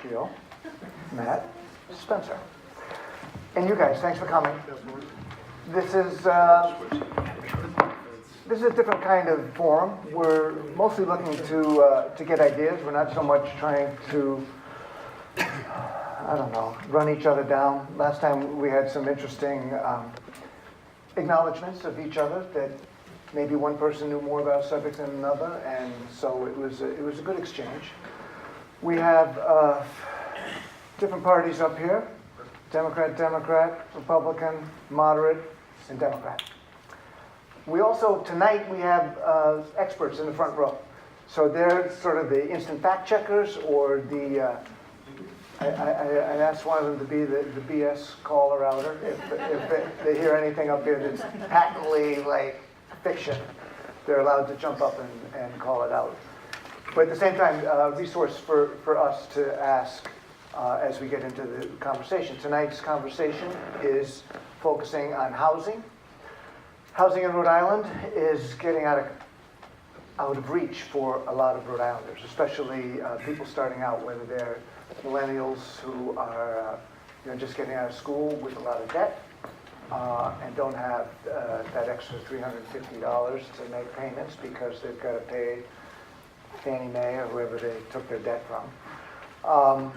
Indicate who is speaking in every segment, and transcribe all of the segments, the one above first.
Speaker 1: Gio, Matt, Spencer. And you guys, thanks for coming. This is a different kind of forum. We're mostly looking to get ideas. We're not so much trying to, run each other down. Last time we had some interesting acknowledgments of each other that maybe one person knew more about a subject than another, and so it was a good exchange. We have different parties up here: Democrat, Republican, moderate, and Democrat. We also, tonight, we have experts in the front row. So they're sort of the instant fact checkers, or the, I asked one of them to be the BS caller outer. If they hear anything up here that's patently like fiction, they're allowed to jump up and call it out. But at the same time, resource for us to ask as we get into the conversation. Tonight's conversation is focusing on housing. Housing in Rhode Island is getting out of reach for a lot of Rhode Islanders, especially people starting out, whether they're millennials who are just getting out of school with a lot of debt and don't have that extra $350 to make payments because they've got to pay Fannie Mae or whoever they took their debt from.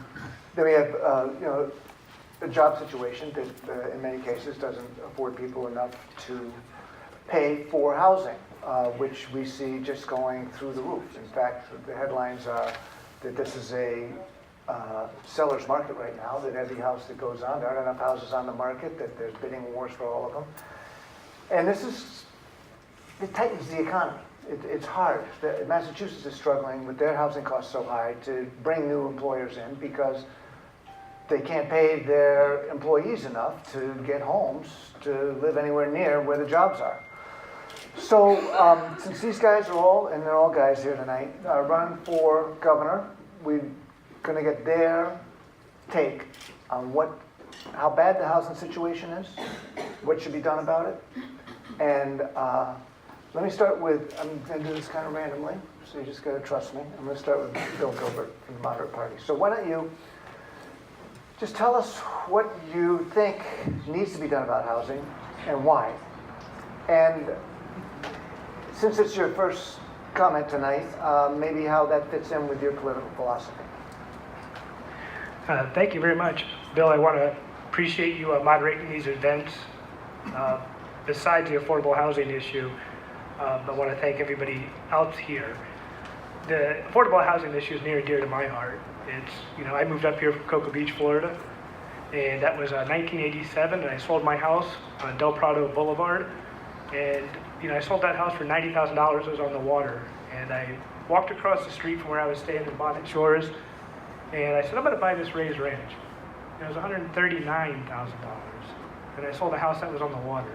Speaker 1: Then we have a job situation that in many cases doesn't afford people enough to pay for housing, which we see just going through the roof. In fact, the headlines are that this is a seller's market right now, that every house that goes on, there aren't enough houses on the market, that there's bidding wars for all of them. And it tightens the economy. It's hard. Massachusetts is struggling with their housing costs so high to bring new employers in because they can't pay their employees enough to get homes to live anywhere near where the jobs are. So since these guys are all, and they're all guys here tonight, running for governor, we're going to get their take on how bad the housing situation is, what should be done about it. And let me start with, I'm going to do this kind of randomly, so you just got to trust me. I'm going to start with Bill Covert from the Moderate Party. So why don't you just tell us what you think needs to be done about housing and why. And since it's your first comment tonight, maybe how that fits in with your political philosophy.
Speaker 2: Thank you very much, Bill. I want to appreciate you moderating these events. Besides the affordable housing issue, I want to thank everybody else here. The affordable housing issue is near and dear to my heart. It's, I moved up here from Cocoa Beach, Florida, and that was 1987, and I sold my house on Del Prado Boulevard, and I sold that house for $90,000. It was on the water, and I walked across the street from where I was staying in Bonnet Shores, and I said, I'm going to buy this raised ranch. And it was $139,000, and I sold a house that was on the water.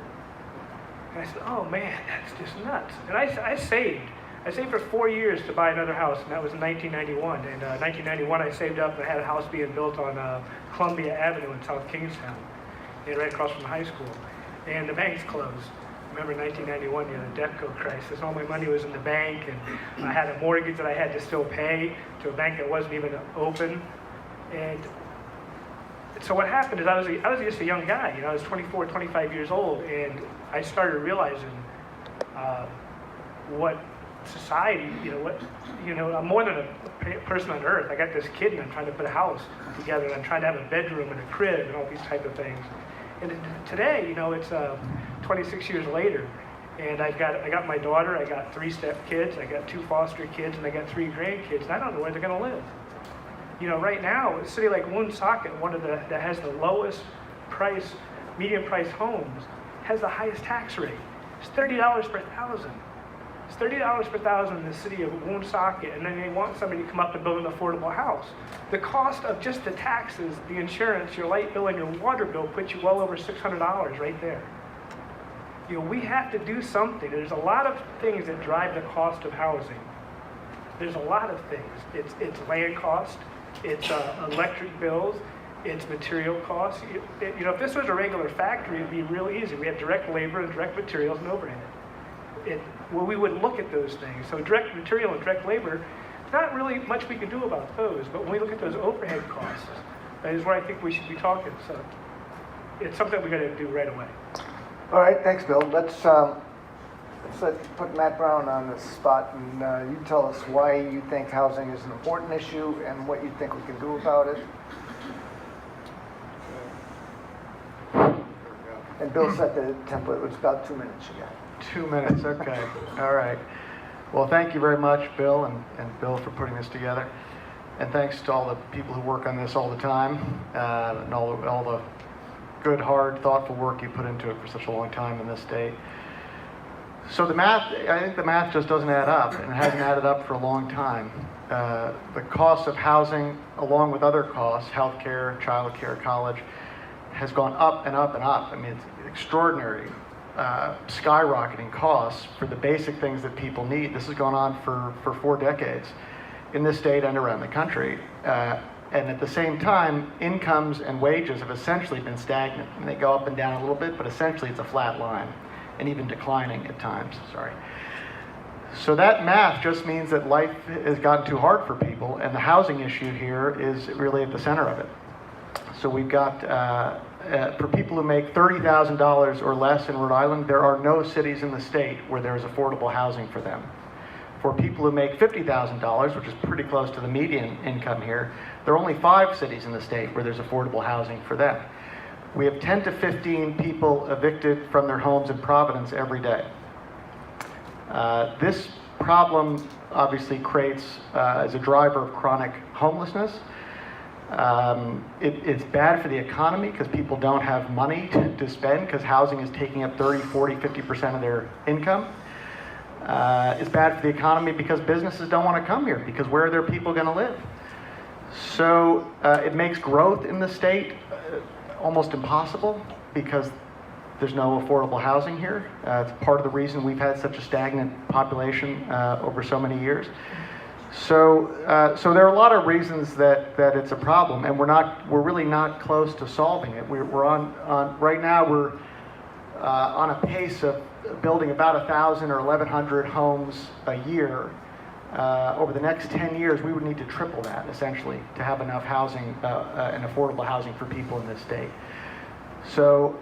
Speaker 2: And I said, oh man, that's just nuts. And I saved. I saved for 4 years to buy another house, and that was in 1991. And 1991, I saved up and had a house being built on Columbia Avenue in South Kingstown, and right across from the high school. And the banks closed. Remember 1991, the Depco crisis. All my money was in the bank, and I had a mortgage that I had to still pay to a bank that wasn't even open. And so what happened is I was just a young guy. I was 24, 25 years old, and I started realizing what society, I'm more than a person on earth. I got this kid, and I'm trying to put a house together, and I'm trying to have a bedroom and a crib and all these type of things. And today, it's 26 years later, and I got my daughter, I got 3 step kids, I got 2 foster kids, and I got 3 grandkids, and I don't know where they're going to live. Right now, a city like Woonsocket, that has the lowest price, medium price homes, has the highest tax rate. It's $30 per thousand. It's $30 per thousand in the city of Woonsocket, and then they want somebody to come up and build an affordable house. The cost of just the taxes, the insurance, your light bill, and your water bill puts you well over $600 right there. We have to do something. There's a lot of things that drive the cost of housing. There's a lot of things. It's land cost, it's electric bills, it's material costs. If this was a regular factory, it'd be real easy. We have direct labor and direct materials and overhead. We would look at those things. So direct material and direct labor, not really much we can do about those, but when we look at those overhead costs, that is where I think we should be talking. So it's something we got to do right away.
Speaker 1: All right, thanks, Bill. Let's put Matt Brown on the spot, and you tell us why you think housing is an important issue and what you think we can do about it. And Bill set the template. It was about 2 minutes you got.
Speaker 3: 2 minutes, okay. All right. Well, thank you very much, Bill and Bill, for putting this together. And thanks to all the people who work on this all the time, and all the good, hard, thoughtful work you put into it for such a long time in this state. So the math, I think the math just doesn't add up, and it hasn't added up for a long time. The cost of housing, along with other costs, healthcare, childcare, college, has gone up and up and up. I mean, it's extraordinary, skyrocketing costs for the basic things that people need. This has gone on for 4 decades in this state and around the country. And at the same time, incomes and wages have essentially been stagnant. And they go up and down a little bit, but essentially it's a flat line, and even declining at times, sorry. So that math just means that life has gotten too hard for people, and the housing issue here is really at the center of it. So we've got, for people who make $30,000 or less in Rhode Island, there are no cities in the state where there's affordable housing for them. For people who make $50,000, which is pretty close to the median income here, there are only 5 cities in the state where there's affordable housing for them. We have 10 to 15 people evicted from their homes in Providence every day. This problem obviously creates, as a driver of chronic homelessness. It's bad for the economy because people don't have money to spend because housing is taking up 30, 40, 50% of their income. It's bad for the economy because businesses don't want to come here because where are their people going to live? So it makes growth in the state almost impossible because there's no affordable housing here. It's part of the reason we've had such a stagnant population over so many years. So there are a lot of reasons that it's a problem, and we're really not close to solving it. We're on right now we're on a pace of building about 1,000 or 1,100 homes a year. Over the next 10 years, we would need to triple that, essentially, to have enough housing and affordable housing for people in this state. So,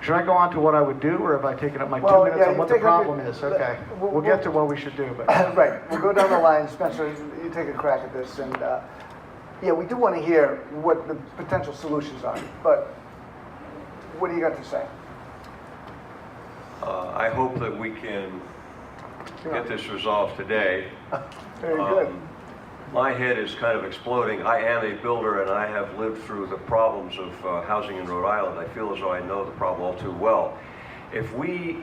Speaker 3: should I go on to what I would do, or have I taken up my 2 minutes on what the problem is? Okay, we'll get to what we should do. But
Speaker 1: Right, we'll go down the line. Spencer, you take a crack at this. And yeah, we do want to hear what the potential solutions are. But what do you got to say?
Speaker 4: I hope that we can get this resolved today.
Speaker 1: Very good.
Speaker 4: My head is kind of exploding. I am a builder and I have lived through the problems of housing in Rhode Island. I feel as though I know the problem all too well. If we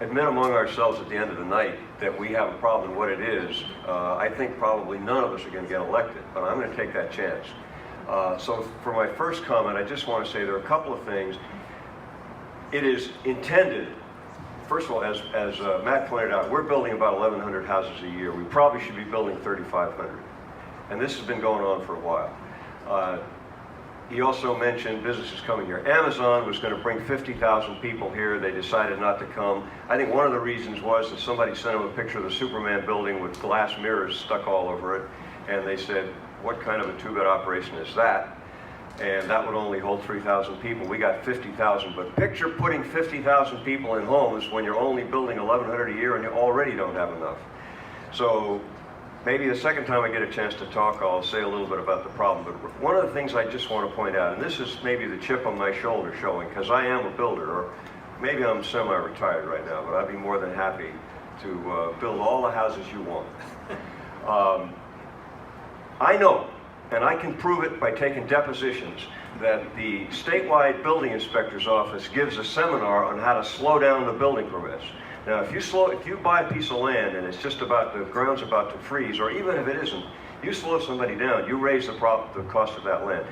Speaker 4: admit among ourselves at the end of the night that we have a problem and what it is, I think probably none of us are going to get elected, but I'm going to take that chance. So for my first comment, I just want to say there are a couple of things. It is intended, first of all, as Matt pointed out, we're building about 1,100 houses a year. We probably should be building 3,500. And this has been going on for a while. He also mentioned businesses coming here. Amazon was going to bring 50,000 people here. They decided not to come. I think one of the reasons was that somebody sent them a picture of the Superman building with glass mirrors stuck all over it. And they said, what kind of a two-bed operation is that? And that would only hold 3,000 people. We got 50,000, but picture putting 50,000 people in homes when you're only building 1,100 a year and you already don't have enough. So maybe the second time I get a chance to talk, I'll say a little bit about the problem. But one of the things I just want to point out, and this is maybe the chip on my shoulder showing, because I am a builder, or maybe I'm semi-retired right now, but I'd be more than happy to build all the houses you want. I know, and I can prove it by taking depositions, that the statewide building inspector's office gives a seminar on how to slow down the building permits. Now, if you buy a piece of land and it's just about, the ground's about to freeze, or even if it isn't, you slow somebody down, you raise the cost of that land.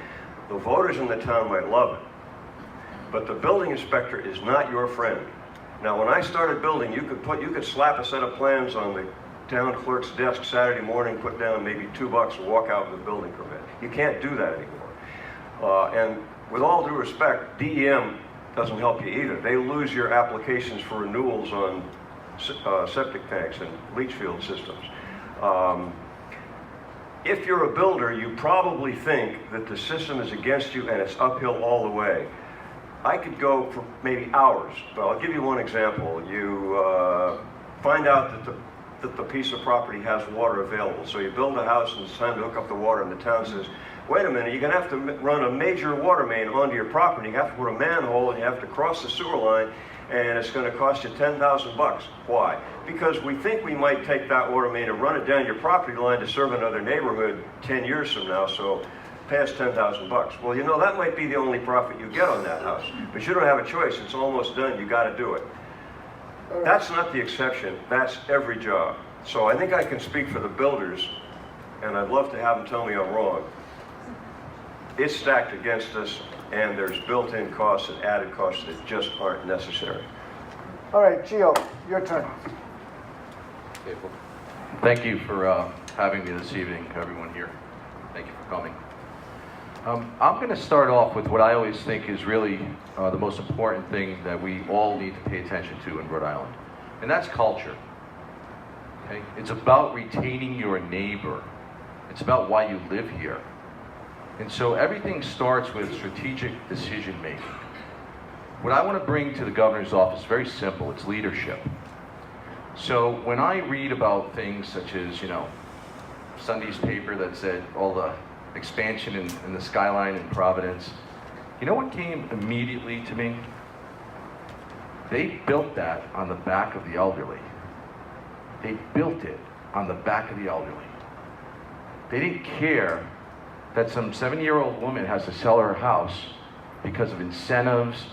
Speaker 4: The voters in the town might love it, but the building inspector is not your friend. Now, when I started building, you could slap a set of plans on the town clerk's desk Saturday morning, put down maybe $2 and walk out with a building permit. You can't do that anymore. And with all due respect, DEM doesn't help you either. They lose your applications for renewals on septic tanks and leach field systems. if you're a builder, you probably think that the system is against you and it's uphill all the way. I could go for maybe hours, but I'll give you one example. You find out that the piece of property has water available. So you build a house and it's time to hook up the water, and the town says, wait a minute, you're gonna have to run a major water main onto your property. You have to put a manhole and you have to cross the sewer line, and it's gonna cost you $10,000. Why? Because we think we might take that water main and run it down your property line to serve another neighborhood 10 years from now, so pay us $10,000. Well, you know, that might be the only profit you get on that house, but you don't have a choice. It's almost done. You gotta do it. That's not the exception. That's every job. So I think I can speak for the builders, and I'd love to have them tell me I'm wrong. It's stacked against us, and there's built-in costs and added costs that just aren't necessary.
Speaker 1: All right, Gio, your turn.
Speaker 5: Thank you for having me this evening, everyone here. Thank you for coming. I'm going to start off with what I always think is really the most important thing that we all need to pay attention to in Rhode Island, and that's culture. Okay? It's about retaining your neighbor. It's about why you live here. And so everything starts with strategic decision making. What I want to bring to the governor's office is very simple. It's leadership. So when I read about things such as, you know, Sunday's paper that said all the expansion in the skyline in Providence, you know what came immediately to me? They built that on the back of the elderly. They built it on the back of the elderly. They didn't care that some 70-year-old woman has to sell her house because of incentives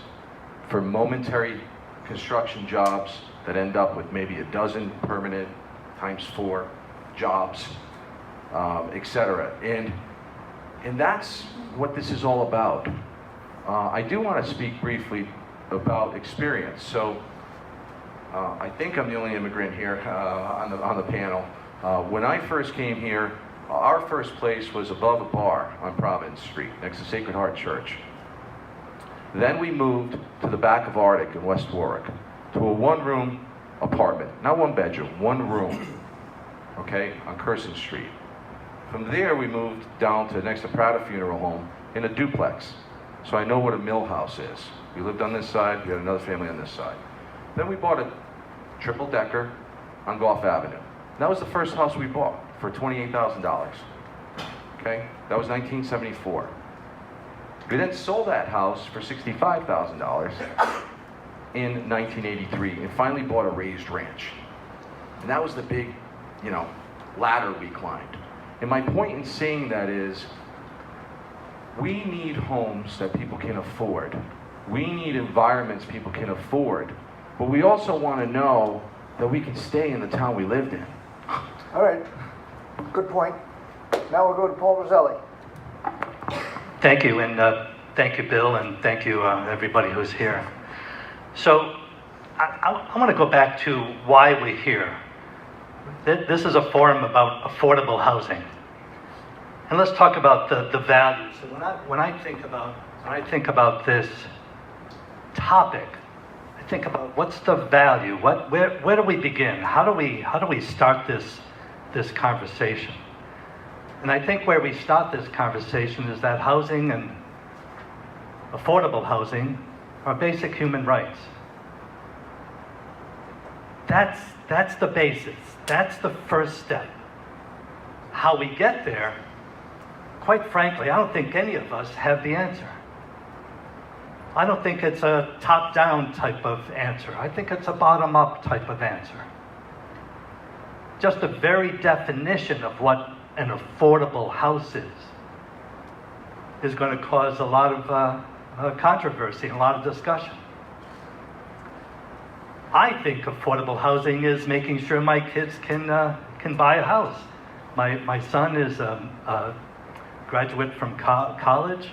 Speaker 5: for momentary construction jobs that end up with maybe a dozen permanent ×4 jobs, etc. And that's what this is all about. I do want to speak briefly about experience. So I think I'm the only immigrant here on the panel. When I first came here, our first place was above a bar on Providence Street, next to Sacred Heart Church. Then we moved to the back of Arctic in West Warwick, to a one-room apartment, not one bedroom, one room, okay, on Curson Street. From there, we moved down to next to Prada Funeral Home in a duplex. So I know what a mill house is. We lived on this side, we had another family on this side. Then we bought a triple-decker on Gulf Avenue. That was the first house we bought for $28,000. Okay, that was 1974. We then sold that house for $65,000 in 1983 and finally bought a raised ranch. And that was the big, you know, ladder we climbed. And my point in saying that is, we need homes that people can afford. We need environments people can afford. But we also want to know that we can stay in the town we lived in.
Speaker 1: All right, good point. Now we'll go to Paul Roselli.
Speaker 6: Thank you, and thank you, Bill, and thank you, everybody who's here. So, I want to go back to why we're here. This is a forum about affordable housing, and let's talk about the values. So when I think about this topic, I think about what's the value. Where do we begin? How do we start this conversation? And I think where we start this conversation is that housing and affordable housing are basic human rights. That's the basics. That's the first step. How we get there, quite frankly, I don't think any of us have the answer. I don't think it's a top-down type of answer. I think it's a bottom-up type of answer. Just the very definition of what an affordable house is going to cause a lot of controversy and a lot of discussion. I think affordable housing is making sure my kids can buy a house. My son is a graduate from college,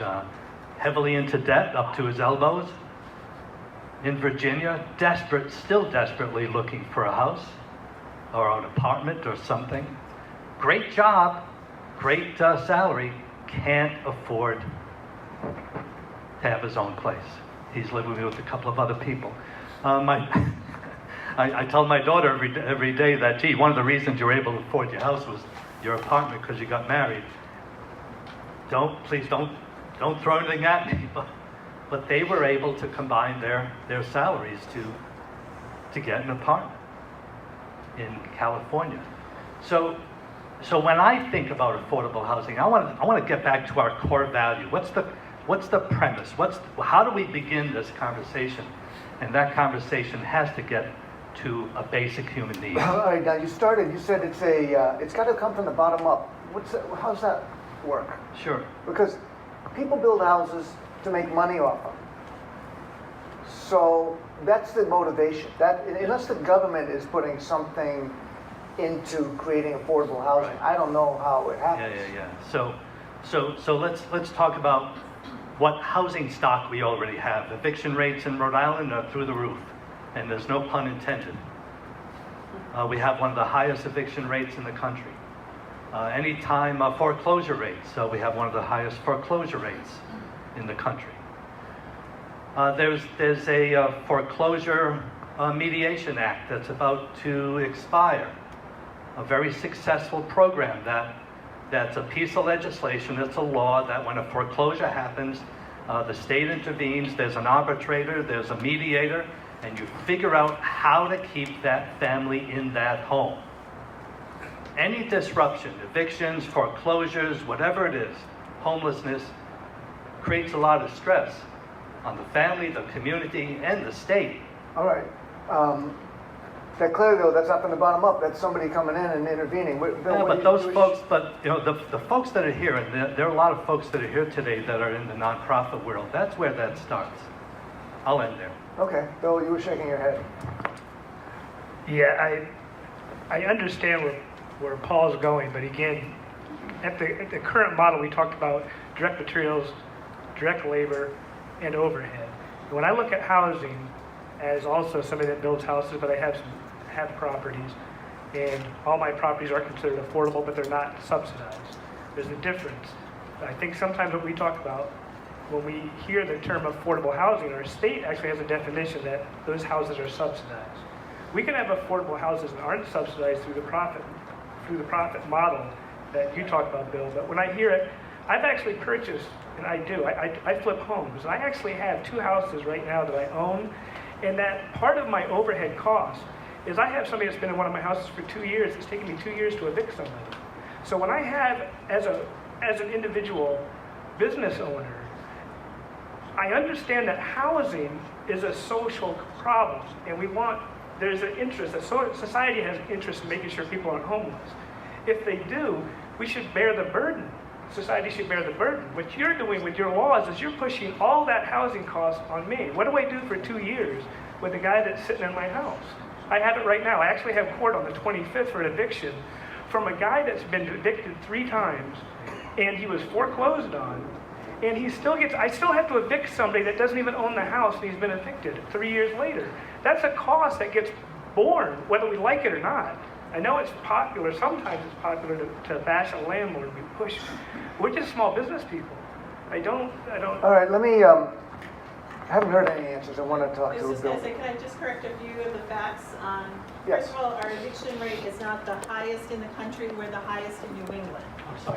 Speaker 6: heavily into debt, up to his elbows, in Virginia, still desperately looking for a house or an apartment or something. Great job, great salary, can't afford to have his own place. He's living with a couple of other people. I tell my daughter every day that, gee, one of the reasons you were able to afford your house was your apartment because you got married. Please don't throw anything at me. But they were able to combine their salaries to get an apartment in California. So when I think about affordable housing, I want to get back to our core value. What's the premise? How do we begin this conversation? And that conversation has to get to a basic human need.
Speaker 1: All right, now you said it's got to come from the bottom up. How's that work?
Speaker 6: Sure.
Speaker 1: Because people build houses to make money off them. So that's the motivation. Unless the government is putting something into creating affordable housing,
Speaker 6: Right.
Speaker 1: I don't know how it happens.
Speaker 6: Yeah. So let's talk about what housing stock we already have. Eviction rates in Rhode Island are through the roof, and there's no pun intended. We have one of the highest eviction rates in the country. Anytime foreclosure rates, so we have one of the highest foreclosure rates in the country. There's a foreclosure mediation act that's about to expire. A very successful program that's a piece of legislation, it's a law that when a foreclosure happens, the state intervenes, there's an arbitrator, there's a mediator, and you figure out how to keep that family in that home. Any disruption, evictions, foreclosures, whatever it is, homelessness, creates a lot of stress on the family, the community, and the state.
Speaker 1: All right. That clearly, though, that's not from the bottom up. That's somebody coming in and intervening. Bill,
Speaker 6: Yeah, but those folks, the folks that are here, and there are a lot of folks that are here today that are in the nonprofit world. That's where that starts. I'll end there.
Speaker 1: Okay, Bill, you were shaking your head.
Speaker 2: Yeah, I understand where Paul's going, but again, at the current model, we talked about direct materials, direct labor, and overhead. And when I look at housing as also somebody that builds houses, but I have properties, and all my properties are considered affordable, but they're not subsidized. There's a difference. I think sometimes what we talk about, when we hear the term affordable housing, our state actually has a definition that those houses are subsidized. We can have affordable houses that aren't subsidized through the profit model that you talk about, Bill. But when I hear it, I've actually purchased, and I flip homes. And I actually have 2 houses right now that I own, and that part of my overhead cost is I have somebody that's been in one of my houses for 2 years. It's taken me 2 years to evict somebody. So when I have, as an individual business owner, I understand that housing is a social problem, and there's an interest, society has an interest in making sure people aren't homeless. If they do, we should bear the burden. Society should bear the burden. What you're doing with your laws is you're pushing all that housing cost on me. What do I do for 2 years with the guy that's sitting in my house? I have it right now. I actually have court on the 25th for an eviction from a guy that's been evicted 3 times, and he was foreclosed on. And I still have to evict somebody that doesn't even own the house, and he's been evicted 3 years later. That's a cost that gets borne, whether we like it or not. I know it's popular, sometimes it's popular to bash a landlord. We're just small business people. I don't.
Speaker 1: All right, let me, I haven't heard any answers. I want to talk
Speaker 7: I
Speaker 1: to
Speaker 7: was just
Speaker 1: Bill.
Speaker 7: going to say, can I just correct a few of the facts?
Speaker 1: Yes.
Speaker 7: First of all, our eviction rate is not the highest in the country. We're the highest in New England. So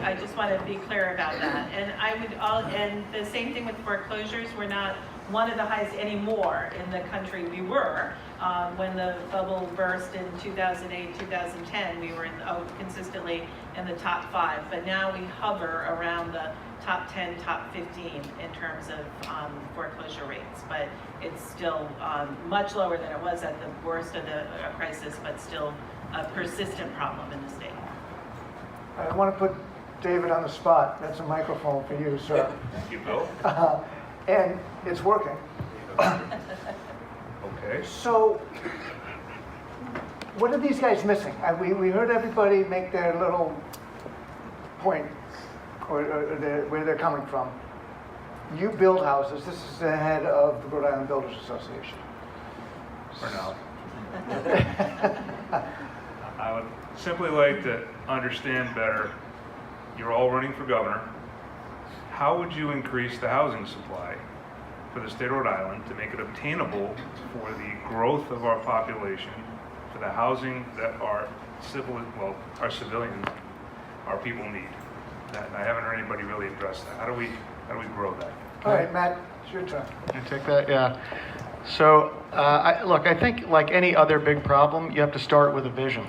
Speaker 7: I just want to be clear about that. And the same thing with foreclosures. We're not one of the highest anymore in the country. We were when the bubble burst in 2008, 2010. We were consistently in the top 5, but now we hover around the top 10, top 15 in terms of foreclosure rates. But it's still much lower than it was at the worst of the crisis, but still a persistent problem in the state.
Speaker 1: I want to put David on the spot. That's a microphone for you, sir.
Speaker 8: Thank you, Bill.
Speaker 1: And it's working.
Speaker 8: Okay.
Speaker 1: So, what are these guys missing? We heard everybody make their little point, or where they're coming from. You build houses. This is the head of the Rhode Island Builders Association.
Speaker 8: For now. I would simply like to understand better, you're all running for governor. How would you increase the housing supply for the state of Rhode Island to make it obtainable for the growth of our population, for the housing that our our civilians, our people need. And I haven't heard anybody really address that. How do we grow that?
Speaker 1: All right, Matt, it's your turn.
Speaker 3: Can I take that? Yeah. So, look, I think like any other big problem, you have to start with a vision.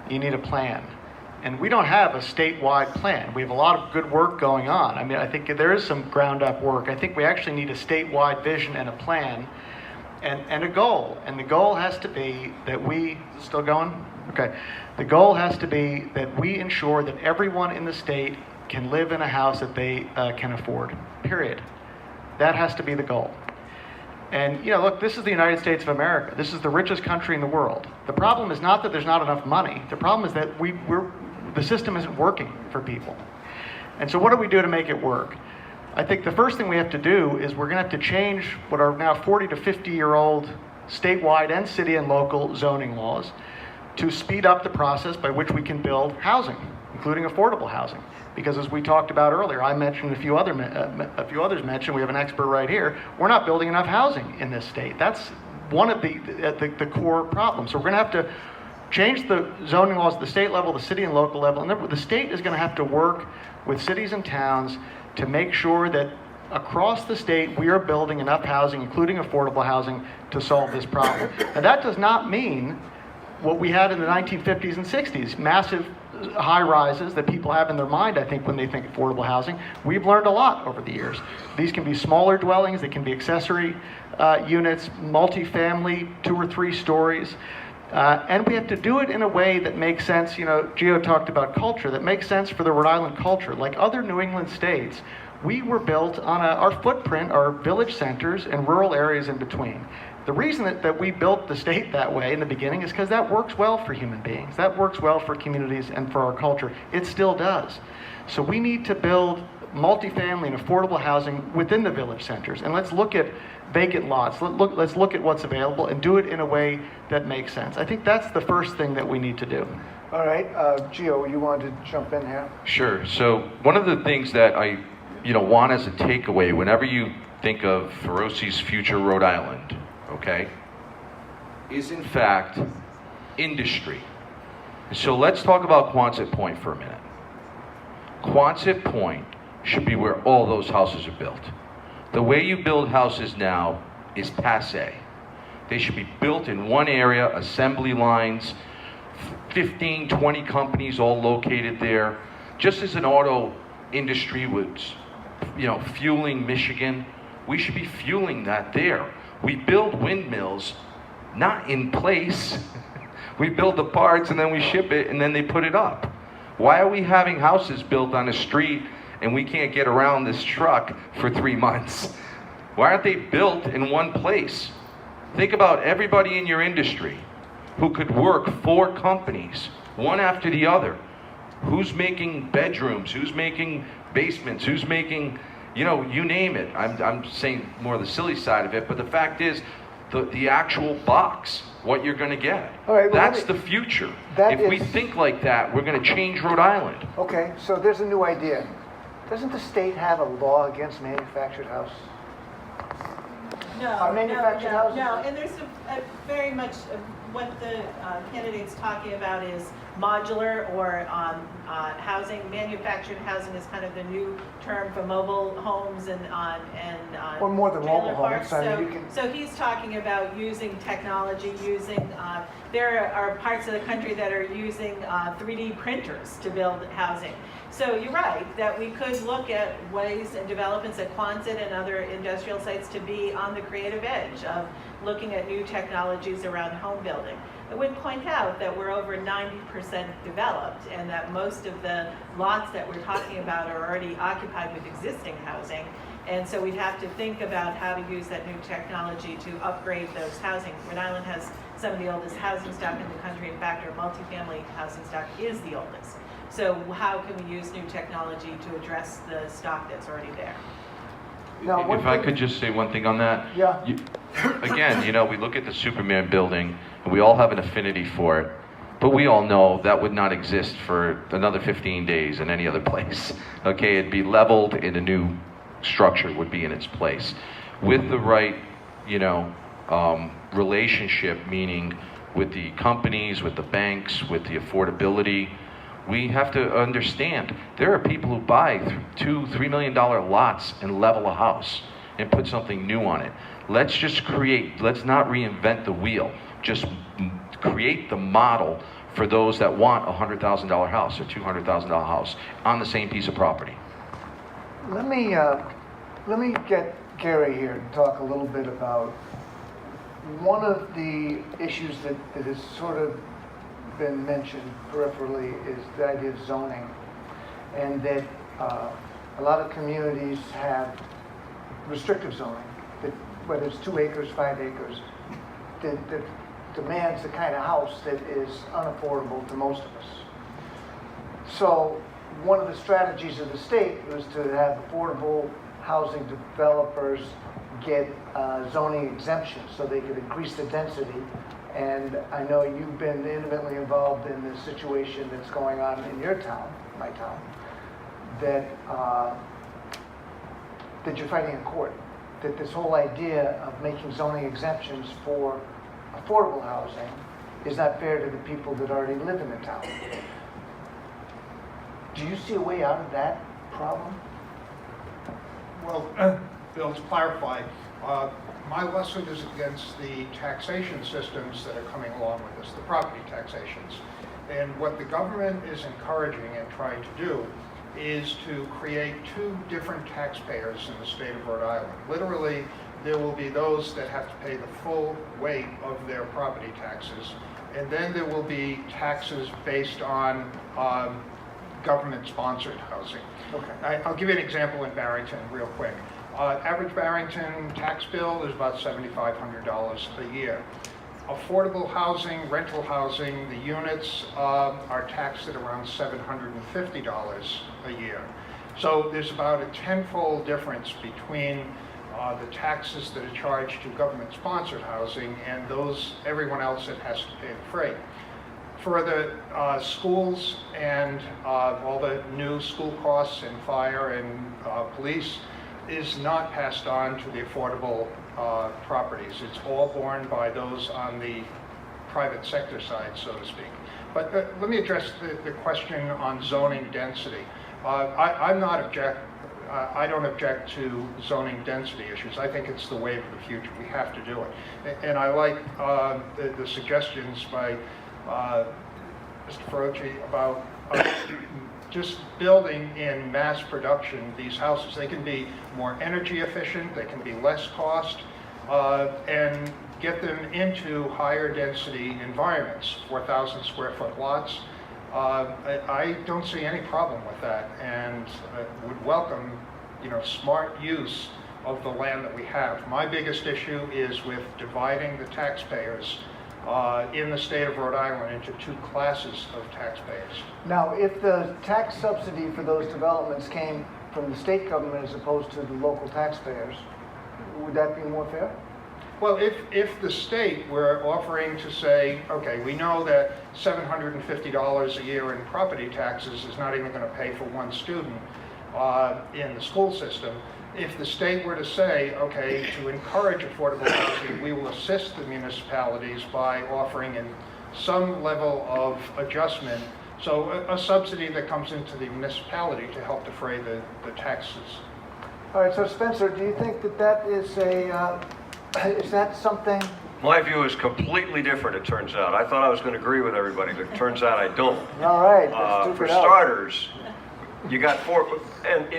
Speaker 3: You need a plan. And we don't have a statewide plan. We have a lot of good work going on. I mean, I think there is some ground up work. I think we actually need a statewide vision and a plan and a goal. And the goal has to be that we, is it still going? Okay. The goal has to be that we ensure that everyone in the state can live in a house that they can afford, period. That has to be the goal. And, you know, look, this is the United States of America. This is the richest country in the world. The problem is not that there's not enough money. The problem is that the system isn't working for people. And so what do we do to make it work? I think the first thing we have to do is we're going to have to change what are now 40 to 50-year-old statewide and city and local zoning laws to speed up the process by which we can build housing, including affordable housing. Because as we talked about earlier, I mentioned a few others mentioned, we have an expert right here, we're not building enough housing in this state. That's one of the core problems. So we're going to have to change the zoning laws at the state level, the city and local level, and the state is going to have to work with cities and towns to make sure that across the state we are building enough housing, including affordable housing, to solve this problem. And that does not mean what we had in the 1950s and 60s, massive high rises that people have in their mind, I think, when they think affordable housing. We've learned a lot over the years. These can be smaller dwellings, they can be accessory units, multifamily, 2 or 3 stories. And we have to do it in a way that makes sense. You know, Gio talked about culture, that makes sense for the Rhode Island culture. Like other New England states, we were built on our footprint, our village centers and rural areas in between. The reason that we built the state that way in the beginning is because that works well for human beings. That works well for communities and for our culture. It still does. So we need to build multifamily and affordable housing within the village centers. And let's look at vacant lots. Let's look at what's available and do it in a way that makes sense. I think that's the first thing that we need to do.
Speaker 1: All right, Gio, you wanted to jump in here?
Speaker 5: Sure. So one of the things that I want as a takeaway whenever you think of Feroci's future Rhode Island, okay, is in fact industry. So let's talk about Quonset Point for a minute. Quonset Point should be where all those houses are built. The way you build houses now is passé. They should be built in one area, assembly lines, 15, 20 companies all located there. Just as an auto industry was, fueling Michigan, we should be fueling that there. We build windmills, not in place. We build the parts and then we ship it and then they put it up. Why are we having houses built on a street and we can't get around this truck for 3 months? Why aren't they built in one place? Think about everybody in your industry who could work 4 companies, one after the other. Who's making bedrooms? Who's making basements? Who's making, you name it. I'm saying more the silly side of it, but the fact is, the actual box, what you're going to get.
Speaker 1: All right, well,
Speaker 5: that's the future. If we think like that, we're going to change Rhode Island.
Speaker 1: Okay, so there's a new idea. Doesn't the state have a law against manufactured house?
Speaker 7: No,
Speaker 1: manufactured houses?
Speaker 7: No, and there's a very much what the candidate's talking about is modular or housing. Manufactured housing is kind of the new term for mobile homes and
Speaker 1: or more than
Speaker 7: trailer
Speaker 1: mobile homes.
Speaker 7: parks.
Speaker 1: I mean,
Speaker 7: So he's talking about using technology, there are parts of the country that are using 3D printers to build housing. So you're right, that we could look at ways and developments at Quonset and other industrial sites to be on the creative edge of looking at new technologies around home building. I would point out that we're over 90% developed and that most of the lots that we're talking about are already occupied with existing housing. And so we'd have to think about how to use that new technology to upgrade those housing. Rhode Island has some of the oldest housing stock in the country. In fact, our multifamily housing stock is the oldest. So how can we use new technology to address the stock that's already there?
Speaker 1: Now,
Speaker 5: If I could just say one thing on that.
Speaker 1: Yeah.
Speaker 5: Again, we look at the Superman building, and we all have an affinity for it, but we all know that would not exist for another 15 days in any other place. Okay, it'd be leveled and a new structure would be in its place. With the right, relationship, meaning with the companies, with the banks, with the affordability. We have to understand there are people who buy $2-3 million lots and level a house and put something new on it. Let's just create, let's not reinvent the wheel. Just create the model for those that want a $100,000 house or $200,000 house on the same piece of property.
Speaker 1: Let me get Gary here to talk a little bit about one of the issues that has sort of been mentioned peripherally is the idea of zoning, and that a lot of communities have restrictive zoning, that whether it's 2 acres, 5 acres, that demands the kind of house that is unaffordable to most of us. So one of the strategies of the state was to have affordable housing developers get zoning exemptions so they could increase the density. And I know you've been intimately involved in the situation that's going on in your town, my town, that that you're fighting in court. That this whole idea of making zoning exemptions for affordable housing is not fair to the people that already live in the town. Do you see a way out of that problem?
Speaker 9: Well, Bill, to clarify, my lesson is against the taxation systems that are coming along with this, the property taxations. And what the government is encouraging and trying to do is to create 2 different taxpayers in the state of Rhode Island. Literally, there will be those that have to pay the full weight of their property taxes, and then there will be taxes based on government-sponsored housing.
Speaker 1: Okay.
Speaker 9: I'll give you an example in Barrington real quick. Average Barrington tax bill is about $7,500 a year. Affordable housing, rental housing, the units are taxed at around $750 a year. So there's about a tenfold difference between the taxes that are charged to government-sponsored housing and everyone else that has to pay the freight. For the schools and all the new school costs and fire and police is not passed on to the affordable properties. It's all borne by those on the private sector side, so to speak. But let me address the question on zoning density. I don't object to zoning density issues. I think it's the wave of the future. We have to do it. And I like the suggestions by Mr. Ferrucci about just building in mass production these houses. They can be more energy efficient, they can be less cost, and get them into higher density environments, 4,000 square foot lots. I don't see any problem with that, and would welcome, smart use of the land that we have. My biggest issue is with dividing the taxpayers in the state of Rhode Island into 2 classes of taxpayers.
Speaker 1: Now, if the tax subsidy for those developments came from the state government as opposed to the local taxpayers, would that be more fair?
Speaker 9: Well, if the state were offering to say, okay, we know that $750 a year in property taxes is not even going to pay for one student in the school system, if the state were to say, okay, to encourage affordable housing, we will assist the municipalities by offering in some level of adjustment, so a subsidy that comes into the municipality to help defray the taxes.
Speaker 1: All right, so Spencer, do you think that is is that something?
Speaker 4: My view is completely different, it turns out. I thought I was going to agree with everybody, but it turns out I don't.
Speaker 1: All right, let's duke
Speaker 4: For
Speaker 1: it out.
Speaker 4: starters, you got 4, and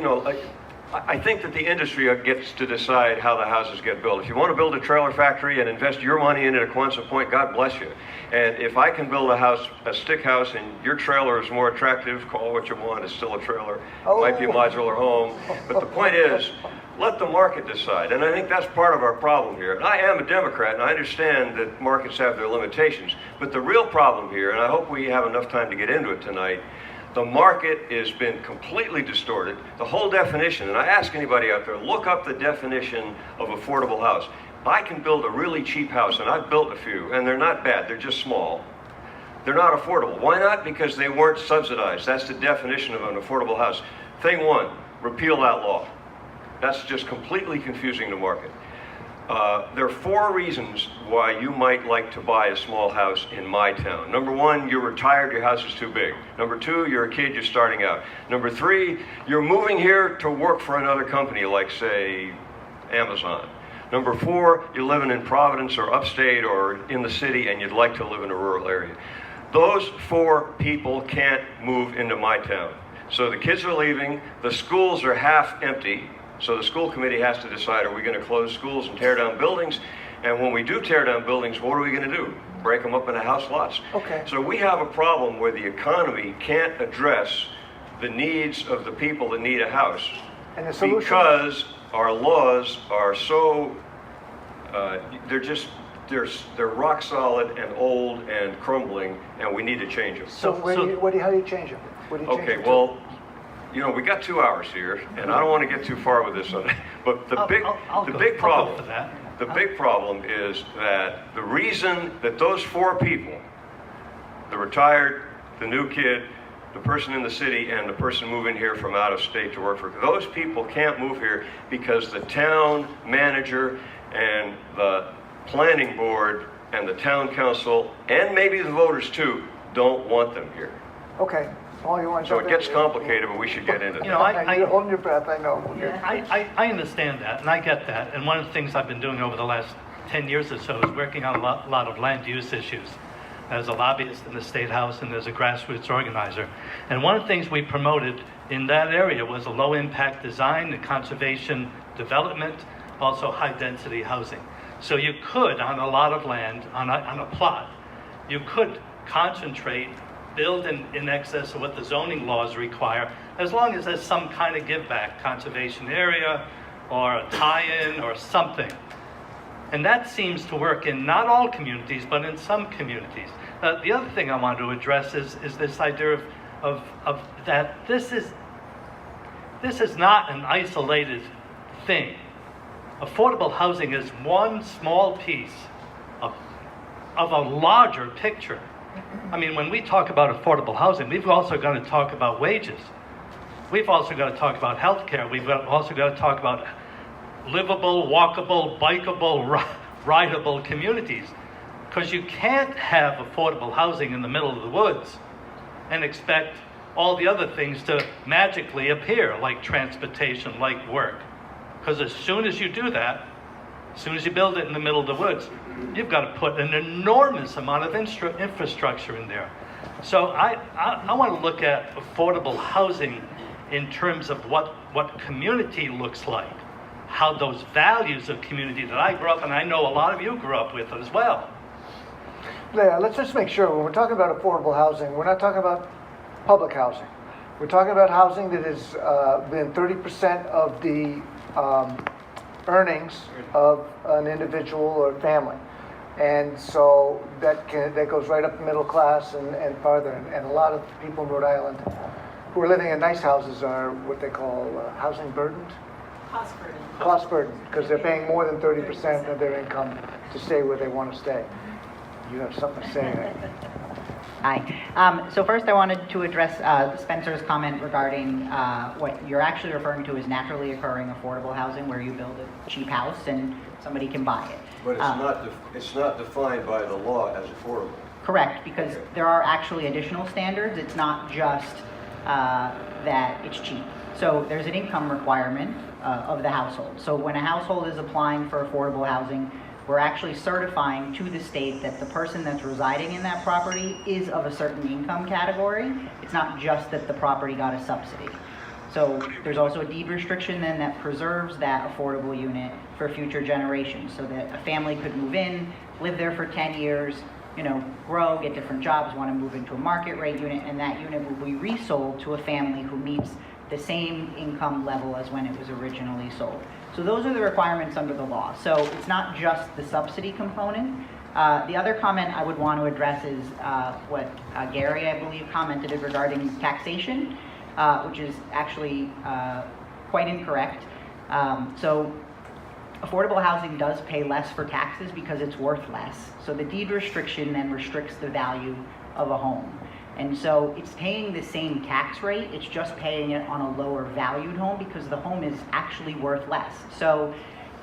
Speaker 4: I think that the industry gets to decide how the houses get built. If you want to build a trailer factory and invest your money in it at Quonset Point, God bless you. And if I can build a stick house, and your trailer is more attractive, call what you want, it's still a trailer. It might be a modular home. But the point is, let the market decide. And I think that's part of our problem here. And I am a Democrat, and I understand that markets have their limitations. But the real problem here, and I hope we have enough time to get into it tonight, the market has been completely distorted. The whole definition, and I ask anybody out there, look up the definition of affordable house. I can build a really cheap house, and I've built a few, and they're not bad, they're just small. They're not affordable. Why not? Because they weren't subsidized. That's the definition of an affordable house. Thing 1, repeal that law. That's just completely confusing the market. There are 4 reasons why you might like to buy a small house in my town. Number 1, you're retired, your house is too big. Number 2, you're a kid, you're starting out. Number 3, you're moving here to work for another company like, say, Amazon. Number 4, you're living in Providence or upstate or in the city and you'd like to live in a rural area. Those 4 people can't move into my town. So the kids are leaving, the schools are half empty, so the school committee has to decide, are we going to close schools and tear down buildings? And when we do tear down buildings, what are we going to do? Break them up into house lots.
Speaker 1: Okay.
Speaker 4: So we have a problem where the economy can't address the needs of the people that need a house.
Speaker 1: And the solution?
Speaker 4: Because our laws are so, they're rock solid and old and crumbling, and we need to change them.
Speaker 1: So how do you change it? What do you change
Speaker 4: Okay,
Speaker 1: it to?
Speaker 4: well, you know, we got 2 hours here, and I don't want to get too far with this, but the big problem is that the reason that those 4 people, the retired, the new kid, the person in the city, and the person moving here from out of state to work for, those people can't move here because the town manager and the planning board and the town council, and maybe the voters too, don't want them here.
Speaker 1: Okay. All you want to
Speaker 4: So
Speaker 1: jump
Speaker 4: it gets
Speaker 1: in?
Speaker 4: complicated, but we should get into
Speaker 6: You know,
Speaker 4: that.
Speaker 1: You're holding your breath, I know.
Speaker 6: I understand that, and I get that. And one of the things I've been doing over the last 10 years or so is working on a lot of land use issues as a lobbyist in the State House and as a grassroots organizer. And one of the things we promoted in that area was a low-impact design and conservation development, also high-density housing. So you could, on a lot of land, on a plot, you could concentrate, build in excess of what the zoning laws require, as long as there's some kind of give back, conservation area, or a tie-in, or something. And that seems to work in not all communities, but in some communities. The other thing I wanted to address is this idea of that this is not an isolated thing. Affordable housing is one small piece of a larger picture. I mean, when we talk about affordable housing, we've also got to talk about wages. We've also got to talk about health care. We've also got to talk about livable, walkable, bikeable, rideable communities. Because you can't have affordable housing in the middle of the woods and expect all the other things to magically appear, like transportation, like work. Because as soon as you do that, as soon as you build it in the middle of the woods, you've got to put an enormous amount of infrastructure in there. So I want to look at affordable housing in terms of what community looks like, how those values of community that I grew up, and I know a lot of you grew up with as well.
Speaker 1: Yeah, let's just make sure when we're talking about affordable housing, we're not talking about public housing. We're talking about housing that has been 30% of the earnings of an individual or family. And so that goes right up the middle class and farther. And a lot of people in Rhode Island who are living in nice houses are what they call housing burdened.
Speaker 7: Cost burden.
Speaker 1: Cost burden, because they're paying more than 30% of their income to stay where they want to stay. You have something to say.
Speaker 10: Hi. So first I wanted to address Spencer's comment regarding what you're actually referring to as naturally occurring affordable housing, where you build a cheap house and somebody can buy it.
Speaker 4: But it's not defined by the law as affordable.
Speaker 10: Correct, because there are actually additional standards. It's not just that it's cheap. So there's an income requirement of the household. So when a household is applying for affordable housing, we're actually certifying to the state that the person that's residing in that property is of a certain income category. It's not just that the property got a subsidy. So there's also a deed restriction then that preserves that affordable unit for future generations, so that a family could move in, live there for 10 years, grow, get different jobs, want to move into a market rate unit, and that unit will be resold to a family who meets the same income level as when it was originally sold. So those are the requirements under the law. So it's not just the subsidy component. The other comment I would want to address is what Gary, I believe, commented regarding taxation, which is actually quite incorrect. So affordable housing does pay less for taxes because it's worth less. So the deed restriction then restricts the value of a home. And so it's paying the same tax rate, it's just paying it on a lower valued home because the home is actually worth less. So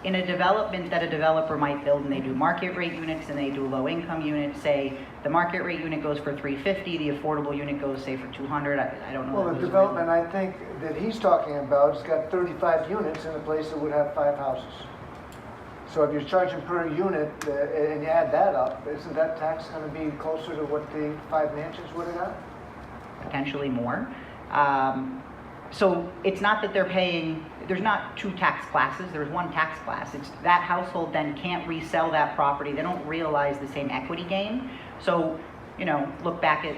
Speaker 10: in a development that a developer might build and they do market rate units and they do low income units, say the market rate unit goes for $350, the affordable unit goes say for $200. I don't know.
Speaker 1: Well, the development I think that he's talking about has got 35 units in a place that would have 5 houses. So if you're charging per unit and you add that up, isn't that tax going to be closer to what the 5 mansions would have got?
Speaker 10: Potentially more. So it's not that they're paying, there's not 2 tax classes, there's 1 tax class. It's that household then can't resell that property. They don't realize the same equity gain. So, you know, look back at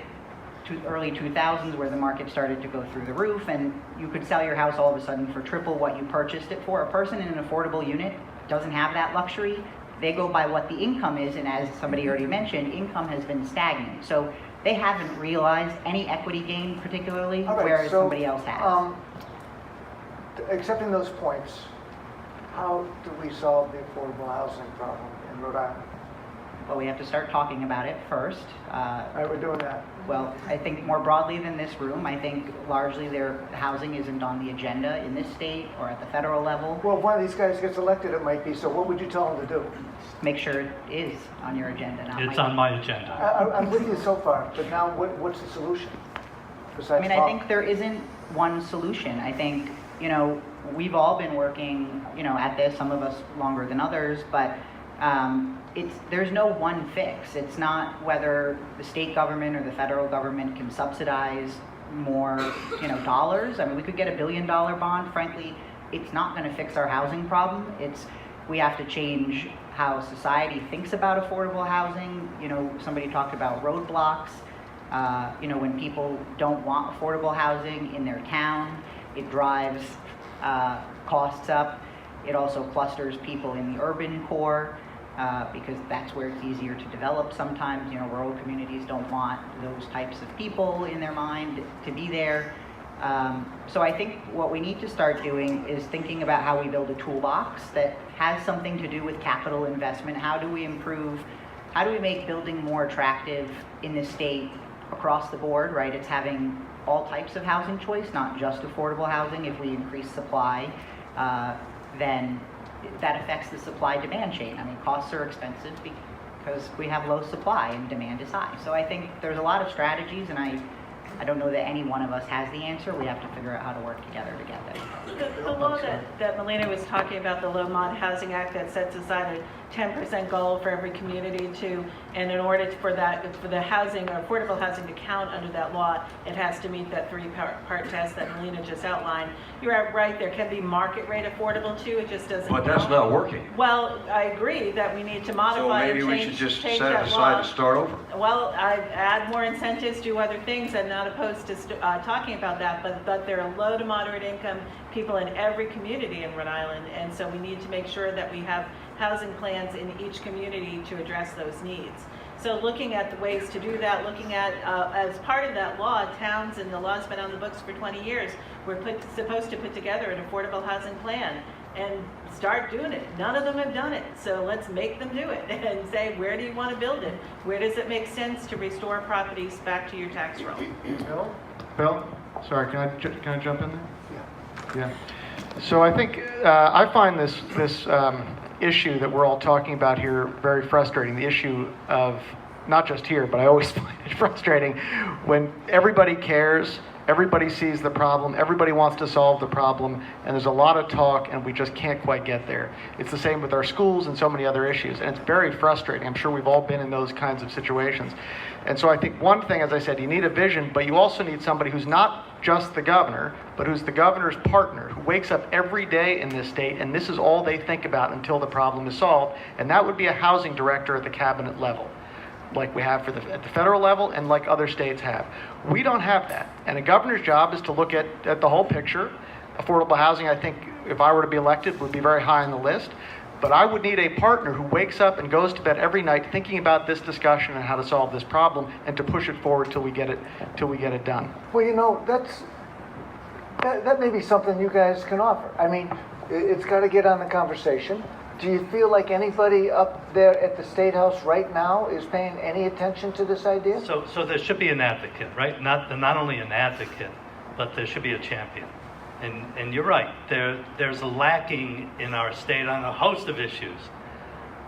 Speaker 10: early 2000s where the market started to go through the roof and you could sell your house all of a sudden for triple what you purchased it for. A person in an affordable unit doesn't have that luxury. They go by what the income is, and as somebody already mentioned, income has been stagnant. So they haven't realized any equity gain particularly,
Speaker 1: All right,
Speaker 10: whereas
Speaker 1: so,
Speaker 10: somebody else has.
Speaker 1: Accepting those points, how do we solve the affordable housing problem in Rhode Island?
Speaker 10: Well, we have to start talking about it first.
Speaker 1: All right, we're doing that.
Speaker 10: Well, I think more broadly than this room, I think largely their housing isn't on the agenda in this state or at the federal level.
Speaker 1: Well, if one of these guys gets elected, it might be, so what would you tell them to do?
Speaker 10: Make sure it is on your agenda, not
Speaker 6: It's
Speaker 10: mine.
Speaker 6: on my agenda.
Speaker 1: I'm with you so far, but now what's the solution? Besides
Speaker 10: I mean, I
Speaker 1: talk?
Speaker 10: think there isn't one solution. I think, you know, we've all been working, you know, at this, some of us longer than others, but there's no one fix. It's not whether the state government or the federal government can subsidize more, you know, dollars. I mean, we could get $1 billion bond. Frankly, it's not going to fix our housing problem. We have to change how society thinks about affordable housing. You know, somebody talked about roadblocks. You know, when people don't want affordable housing in their town, it drives costs up. It also clusters people in the urban core because that's where it's easier to develop sometimes. You know, rural communities don't want those types of people in their mind to be there. So I think what we need to start doing is thinking about how we build a toolbox that has something to do with capital investment. How do we make building more attractive in this state across the board, right? It's having all types of housing choice, not just affordable housing. If we increase supply, then that affects the supply-demand chain. I mean, costs are expensive because we have low supply and demand is high. So I think there's a lot of strategies, and I don't know that any one of us has the answer. We have to figure out how to work together to get there.
Speaker 7: The law that Melina was talking about, the Low Mod Housing Act, that sets aside a 10% goal for every community and in order for the housing, or affordable housing, to count under that law, it has to meet that 3-part test that Melina just outlined. You're right, there can be market rate affordable too, it just doesn't.
Speaker 4: But that's not working.
Speaker 7: Well, I agree that we need to
Speaker 4: So
Speaker 7: modify and
Speaker 4: maybe we should
Speaker 7: change
Speaker 4: just
Speaker 7: change
Speaker 4: set it
Speaker 7: that
Speaker 4: aside
Speaker 7: law.
Speaker 4: and start over.
Speaker 7: Well, I add more incentives, do other things. I'm not opposed to talking about that, but there are low to moderate income people in every community in Rhode Island, and so we need to make sure that we have housing plans in each community to address those needs. So looking at the ways to do that, looking at, as part of that law, towns, and the law's been on the books for 20 years, we're supposed to put together an affordable housing plan and start doing it. None of them have done it, so let's make them do it and say, where do you want to build it? Where does it make sense to restore properties back to your tax roll?
Speaker 3: Bill? Sorry, can I jump in there? Yeah. So I think I find this issue that we're all talking about here very frustrating. The issue of, not just here, but I always find it frustrating when everybody cares, everybody sees the problem, everybody wants to solve the problem, and there's a lot of talk and we just can't quite get there. It's the same with our schools and so many other issues, and it's very frustrating. I'm sure we've all been in those kinds of situations. And so I think one thing, as I said, you need a vision, but you also need somebody who's not just the governor, but who's the governor's partner, who wakes up every day in this state, and this is all they think about until the problem is solved, and that would be a housing director at the cabinet level, like we have at the federal level and like other states have. We don't have that, and a governor's job is to look at the whole picture. Affordable housing, I think, if I were to be elected, would be very high on the list. But I would need a partner who wakes up and goes to bed every night thinking about this discussion and how to solve this problem and to push it forward till we get it done.
Speaker 1: Well, you know, that may be something you guys can offer. I mean, it's got to get on the conversation. Do you feel like anybody up there at the State House right now is paying any attention to this idea?
Speaker 6: So there should be an advocate, right? Not only an advocate, but there should be a champion. And you're right, there's a lacking in our state on a host of issues.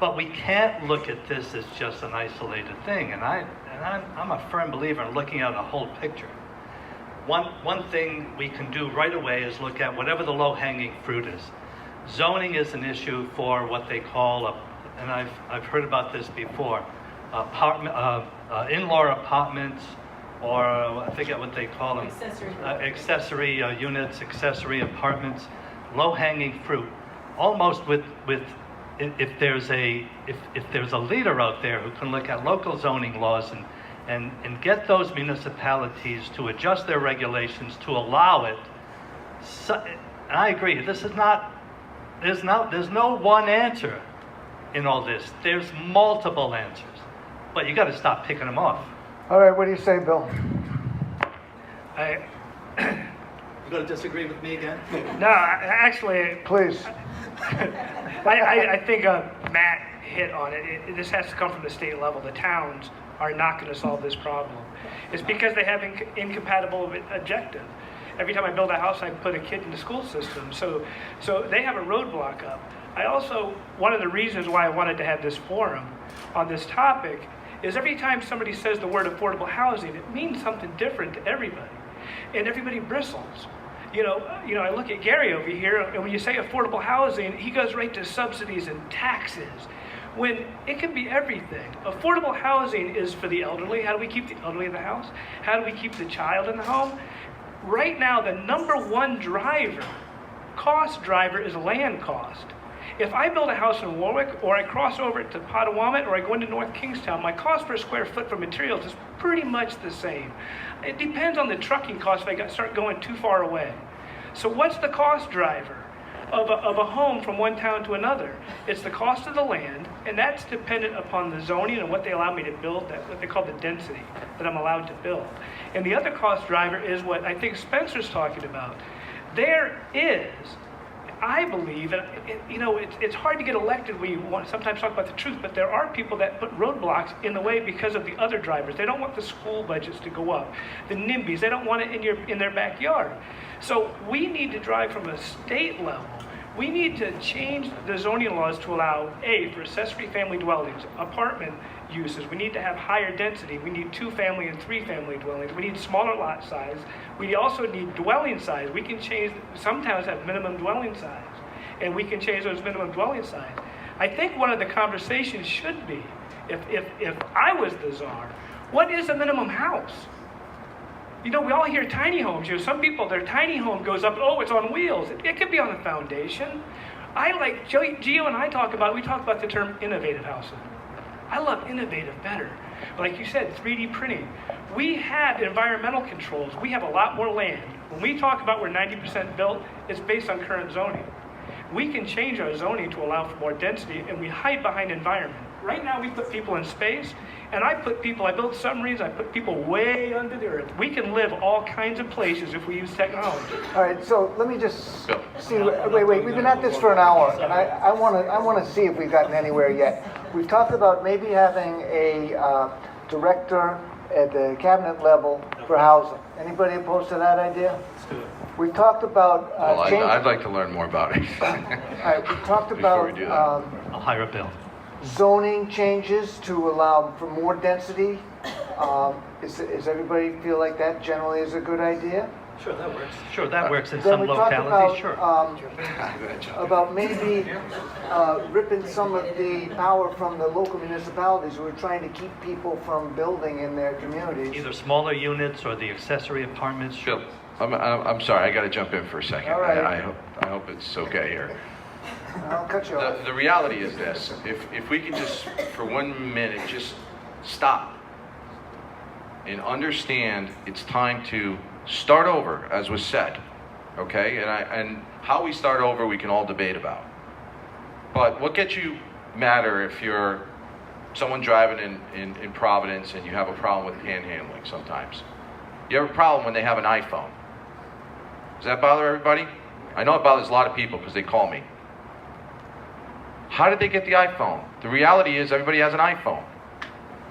Speaker 6: But we can't look at this as just an isolated thing. And I'm a firm believer in looking at a whole picture. One thing we can do right away is look at whatever the low-hanging fruit is. Zoning is an issue for what they call, and I've heard about this before, in-law apartments, or I forget what they call them. Accessory units, accessory apartments, low-hanging fruit. Almost if there's a leader out there who can look at local zoning laws and get those municipalities to adjust their regulations to allow it. So, and I agree, this is not, there's no one answer in all this. There's multiple answers, but you got to stop picking them off.
Speaker 1: All right, what do you say, Bill?
Speaker 6: You going to disagree with me again?
Speaker 2: No, actually,
Speaker 1: Please.
Speaker 2: I think Matt hit on it. This has to come from the state level. The towns are not going to solve this problem. It's because they have incompatible objective. Every time I build a house, I put a kid in the school system. So they have a roadblock up. One of the reasons why I wanted to have this forum on this topic is every time somebody says the word affordable housing, it means something different to everybody. And everybody bristles. I look at Gary over here, and when you say affordable housing, he goes right to subsidies and taxes, when it can be everything. Affordable housing is for the elderly. How do we keep the elderly in the house? How do we keep the child in the home? Right now, the number one cost driver is land cost. If I build a house in Warwick, or I cross over to Potawatomi, or I go into North Kingstown, my cost per square foot for materials is pretty much the same. It depends on the trucking cost if I start going too far away. So what's the cost driver of a home from one town to another? It's the cost of the land, and that's dependent upon the zoning and what they allow me to build, what they call the density that I'm allowed to build. And the other cost driver is what I think Spencer's talking about. There is, I believe, and it's hard to get elected when you want to sometimes talk about the truth, but there are people that put roadblocks in the way because of the other drivers. They don't want the school budgets to go up. The NIMBYs, they don't want it in their backyard. So we need to drive from a state level. We need to change the zoning laws to allow, for accessory family dwellings, apartment uses. We need to have higher density. We need 2-family and 3-family dwellings. We need smaller lot size. We also need dwelling size. We can change, some towns have minimum dwelling size, and we can change those minimum dwelling size. I think one of the conversations should be, if I was the czar, what is a minimum house? We all hear tiny homes. Some people, their tiny home goes up, it's on wheels. It could be on a foundation. Gio and I talk about the term innovative housing. I love innovative better. Like you said, 3D printing. We have environmental controls. We have a lot more land. When we talk about we're 90% built, it's based on current zoning. We can change our zoning to allow for more density, and we hide behind environment. Right now, we put people in space, and I build submarines, I put people way under the earth. We can live all kinds of places if we use technology.
Speaker 1: All right, so let me just see. Wait. We've been at this for an hour, and I want to see if we've gotten anywhere yet. We've talked about maybe having a director at the cabinet level for housing. Anybody opposed to that idea?
Speaker 6: Let's do it.
Speaker 1: We've talked about
Speaker 5: I'd like to learn more about it.
Speaker 1: All right, we talked
Speaker 5: Before we
Speaker 1: about
Speaker 5: do that.
Speaker 6: I'll hire a bill.
Speaker 1: zoning changes to allow for more density. Is everybody feel like that generally is a good idea?
Speaker 6: Sure, that works. Sure, that works in
Speaker 1: Then
Speaker 6: some
Speaker 1: we talked
Speaker 6: localities, sure.
Speaker 1: about maybe ripping some of the power from the local municipalities who are trying to keep people from building in their communities.
Speaker 6: Either smaller units or the accessory apartments, sure.
Speaker 5: Bill, I'm sorry, I got to jump in for a second.
Speaker 1: All right.
Speaker 5: I hope it's okay here.
Speaker 1: I'll cut you off.
Speaker 5: The reality is this, if we can just, for 1 minute, just stop and understand it's time to start over, as was said, okay? And how we start over, we can all debate about. But what gets you madder if you're someone driving in Providence and you have a problem with panhandling sometimes? You have a problem when they have an iPhone. Does that bother everybody? I know it bothers a lot of people because they call me. How did they get the iPhone? The reality is everybody has an iPhone,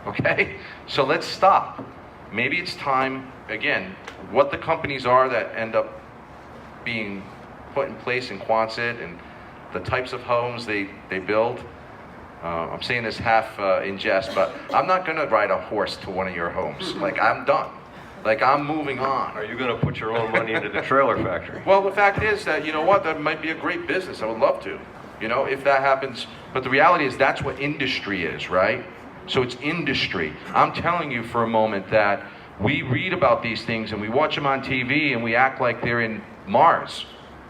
Speaker 5: okay? So let's stop. Maybe it's time, again, what the companies are that end up being put in place in Quonset and the types of homes they build. I'm saying this half in jest, but I'm not going to ride a horse to one of your homes. Like, I'm done. Like, I'm moving on.
Speaker 4: Are you going to put your own money into the trailer factory?
Speaker 5: Well, the fact is that, you know what, that might be a great business. I would love to, you know, if that happens. But the reality is that's what industry is, right? So it's industry. I'm telling you for a moment that we read about these things and we watch them on TV and we act like they're in Mars.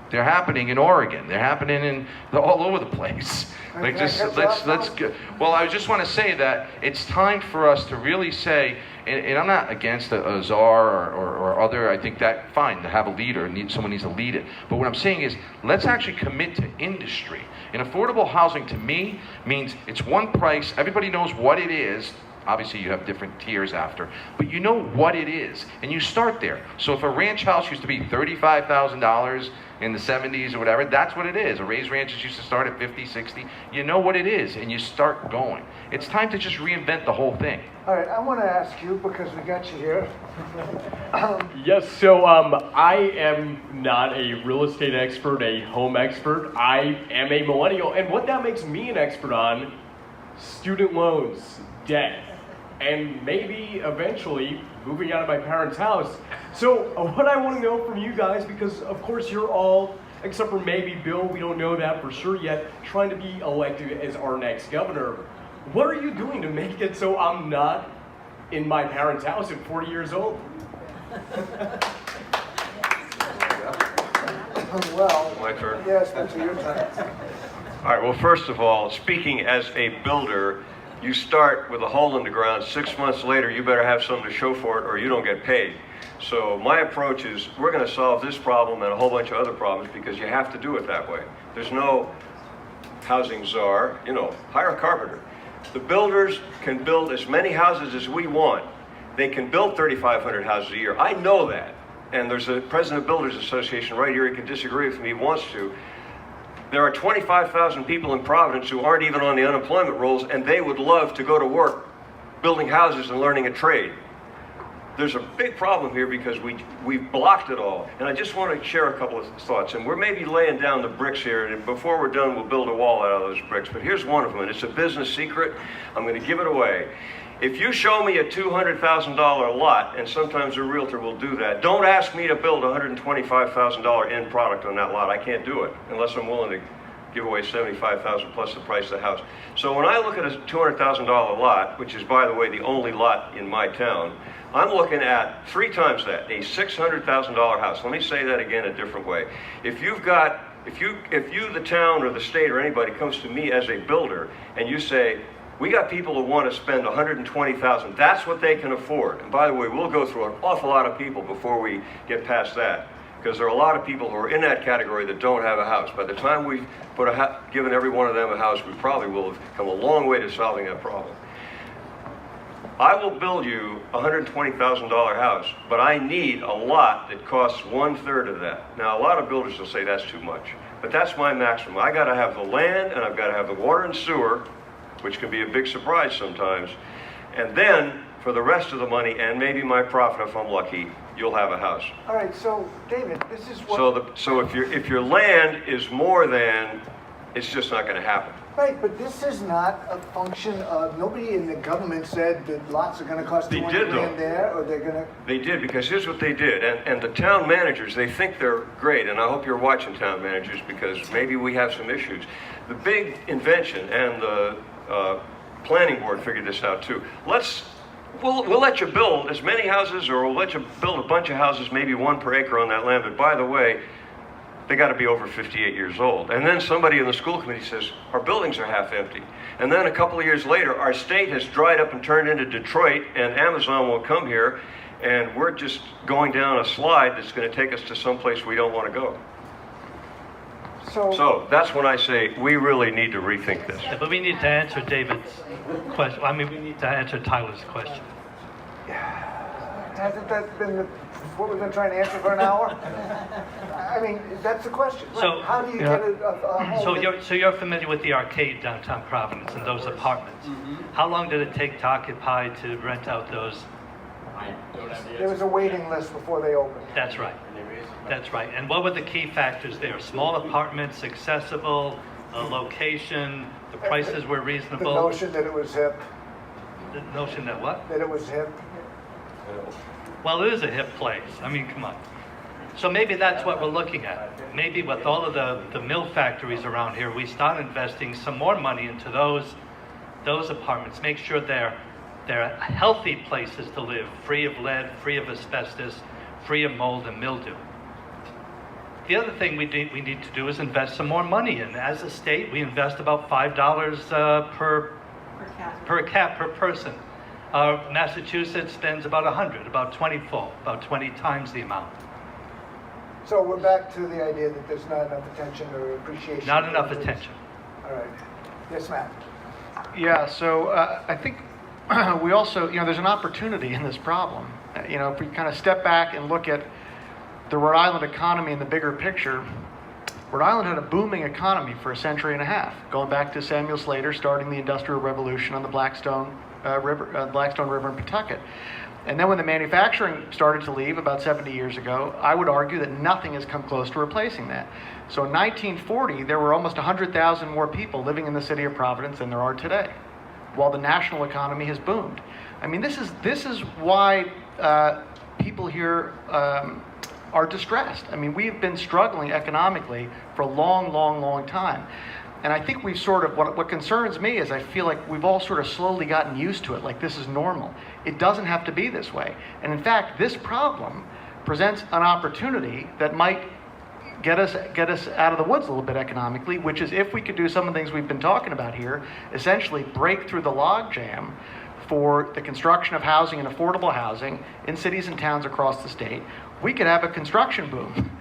Speaker 5: They're happening in Oregon. They're happening all over the place. Like, just let's go. Well, I just want to say that it's time for us to really say, and I'm not against a czar or other. I think that fine to have a leader. Someone needs to lead it. But what I'm saying is, let's actually commit to industry. And affordable housing to me means it's one price. Everybody knows what it is. Obviously, you have different tiers after, but you know what it is, and you start there. So if a ranch house used to be $35,000 in the 70s or whatever, that's what it is. A raised ranches used to start at 50, 60. You know what it is, and you start going. It's time to just reinvent the whole thing.
Speaker 1: All right, I want to ask you, because we got you here.
Speaker 11: Yes, so I am not a real estate expert, a home expert. I am a millennial, and what that makes me an expert on, student loans, debt, and maybe eventually moving out of my parents' house. So what I want to know from you guys, because of course you're all, except for maybe Bill, we don't know that for sure yet, trying to be elected as our next governor. What are you doing to make it so I'm not in my parents' house at 40 years old?
Speaker 1: Well,
Speaker 4: My turn.
Speaker 1: yes, that's your turn.
Speaker 4: All right, well, first of all, speaking as a builder, you start with a hole in the ground. 6 months later, you better have something to show for it or you don't get paid. So my approach is, we're going to solve this problem and a whole bunch of other problems because you have to do it that way. There's no housing czar, you know, hire a carpenter. The builders can build as many houses as we want. They can build 3,500 houses a year. I know that. And there's a president of Builders Association right here. He can disagree with me if he wants to. There are 25,000 people in Providence who aren't even on the unemployment rolls, and they would love to go to work building houses and learning a trade. There's a big problem here because we've blocked it all. And I just want to share a couple of thoughts. And we're maybe laying down the bricks here, and before we're done, we'll build a wall out of those bricks. But here's one of them, and it's a business secret. I'm going to give it away. If you show me a $200,000 lot, and sometimes a realtor will do that, don't ask me to build a $125,000 end product on that lot. I can't do it unless I'm willing to give away $75,000 plus the price of the house. So when I look at a $200,000 lot, which is, by the way, the only lot in my town, I'm looking at 3 times that, a $600,000 house. Let me say that again a different way. If you, the town or the state or anybody comes to me as a builder and you say, we got people who want to spend $120,000. That's what they can afford. And by the way, we'll go through an awful lot of people before we get past that, because there are a lot of people who are in that category that don't have a house. By the time we've given every one of them a house, we probably will have come a long way to solving that problem. I will build you a $120,000 house, but I need a lot that costs 1/3 of that. Now, a lot of builders will say that's too much, but that's my maximum. I got to have the land, and I've got to have the water and sewer, which can be a big surprise sometimes. And then, for the rest of the money, and maybe my profit if I'm lucky, you'll have a house.
Speaker 1: All right, so David, this is what...
Speaker 4: So if your land is more than, it's just not going to happen.
Speaker 1: Right, but this is not a function of, nobody in the government said that lots are going to cost
Speaker 4: They
Speaker 1: $200
Speaker 4: did, though.
Speaker 1: grand there, or they're going to...
Speaker 4: They did, because here's what they did. And the town managers, they think they're great, and I hope you're watching town managers, because maybe we have some issues. The big invention, and the planning board figured this out too. We'll let you build as many houses, or we'll let you build a bunch of houses, maybe 1 per acre on that land. But by the way, they got to be over 58 years old. And then somebody in the school committee says, our buildings are half empty. And then a couple of years later, our state has dried up and turned into Detroit, and Amazon won't come here. And we're just going down a slide that's going to take us to someplace we don't want to go. So that's when I say we really need to rethink this.
Speaker 6: Yeah, but we need to answer David's question. I mean, we need to answer Tyler's question.
Speaker 1: Hasn't that been what we've been trying to answer for an hour? I mean, that's the question.
Speaker 6: So,
Speaker 1: how do you get a home?
Speaker 6: So you're familiar with the arcade downtown Providence and those apartments. How long did it take to occupy to rent out those?
Speaker 1: There was a waiting list before they opened.
Speaker 6: That's right. That's right. And what were the key factors there? Small apartments, accessible, location, the prices were
Speaker 1: The
Speaker 6: reasonable.
Speaker 1: notion that it was hip,
Speaker 6: The notion that what?
Speaker 1: that it was hip.
Speaker 6: Well, it is a hip place. I mean, come on. So maybe that's what we're looking at. Maybe with all of the mill factories around here, we start investing some more money into those apartments. Make sure they're healthy places to live, free of lead, free of asbestos, free of mold and mildew. The other thing we need to do is invest some more money in. As a state, we invest about $5 per cap per person. Massachusetts spends about 100, about 20 times the amount.
Speaker 1: So we're back to the idea that there's not enough attention or appreciation.
Speaker 6: Not enough
Speaker 1: for this.
Speaker 6: attention.
Speaker 1: All right. Yes, Matt.
Speaker 3: Yeah, so I think we also, there's an opportunity in this problem. If we kind of step back and look at the Rhode Island economy in the bigger picture, Rhode Island had a booming economy for a century and a half, going back to Samuel Slater starting the Industrial Revolution on the Blackstone River in Pawtucket. And then when the manufacturing started to leave about 70 years ago, I would argue that nothing has come close to replacing that. So in 1940, there were almost 100,000 more people living in the city of Providence than there are today, while the national economy has boomed. I mean, this is why people here are distressed. I mean, we've been struggling economically for a long time. And I think we've sort of, what concerns me is I feel like we've all sort of slowly gotten used to it, like this is normal. It doesn't have to be this way. And in fact, this problem presents an opportunity that might get us out of the woods a little bit economically, which is if we could do some of the things we've been talking about here, essentially break through the logjam for the construction of housing and affordable housing in cities and towns across the state, we could have a construction boom.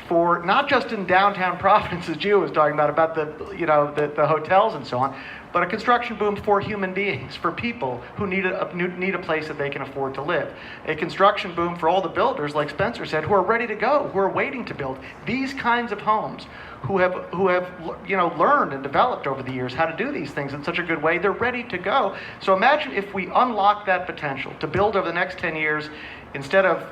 Speaker 3: For not just in downtown Providence, as Gio was talking about the hotels and so on, but a construction boom for human beings, for people who need a place that they can afford to live. A construction boom for all the builders, like Spencer said, who are ready to go, who are waiting to build these kinds of homes, who have learned and developed over the years how to do these things in such a good way. They're ready to go. So imagine if we unlock that potential to build over the next 10 years. Instead of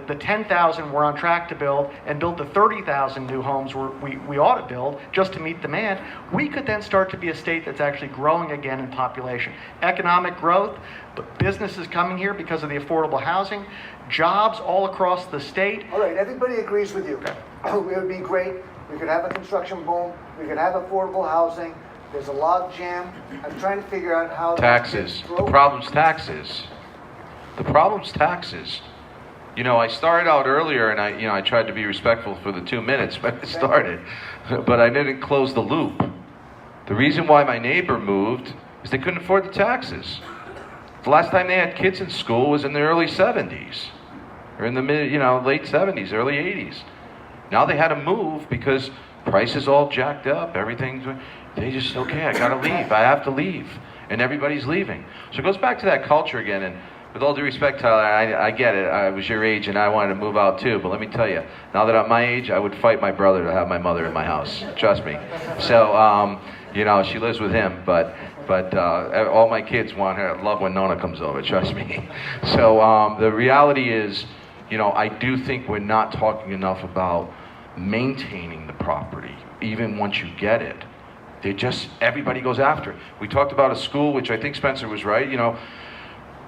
Speaker 3: the 10,000 we're on track to build and build the 30,000 new homes we ought to build just to meet demand, we could then start to be a state that's actually growing again in population. Economic growth, but businesses coming here because of the affordable housing, jobs all across the state.
Speaker 1: All right, everybody agrees with you.
Speaker 3: Okay.
Speaker 1: It would be great. We could have a construction boom. We could have affordable housing. There's a log jam. I'm trying to figure out how...
Speaker 5: Taxes. The problem's taxes. The problem's taxes. I started out earlier and I tried to be respectful for the 2 minutes when I started, but I didn't close the loop. The reason why my neighbor moved is they couldn't afford the taxes. The last time they had kids in school was in the early 70s, or in the late 70s, early 80s. Now they had to move because prices all jacked up, they just, okay, I gotta leave, I have to leave, and everybody's leaving. So it goes back to that culture again, and with all due respect, Tyler, I get it. I was your age and I wanted to move out too, but let me tell you, now that I'm my age, I would fight my brother to have my mother in my house. Trust me. So, she lives with him, but all my kids want her, love when Nona comes over, trust me. So the reality is, I do think we're not talking enough about maintaining the property, even once you get it. Everybody goes after it. We talked about a school, which I think Spencer was right,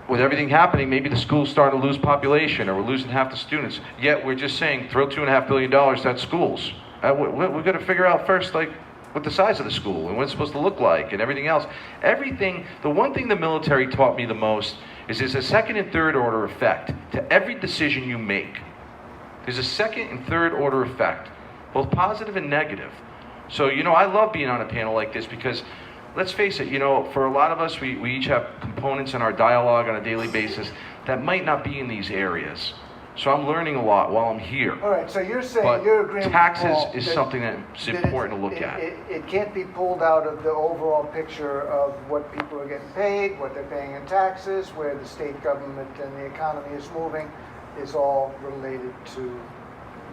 Speaker 5: with everything happening, maybe the school's starting to lose population, or we're losing half the students. Yet we're just saying, throw $2.5 billion at schools. We've got to figure out first, what the size of the school and what it's supposed to look like and everything else. The one thing the military taught me the most is there's a second and third order effect to every decision you make. There's a second and third order effect, both positive and negative. So, I love being on a panel like this because let's face it, for a lot of us, we each have components in our dialogue on a daily basis that might not be in these areas. So I'm learning a lot while I'm here.
Speaker 1: All right, so you're saying,
Speaker 5: But
Speaker 1: you're agreeing with
Speaker 5: taxes
Speaker 1: Paul
Speaker 5: is
Speaker 1: that-
Speaker 5: something that's important to look at.
Speaker 1: It can't be pulled out of the overall picture of what people are getting paid, what they're paying in taxes, where the state government and the economy is moving, is all related to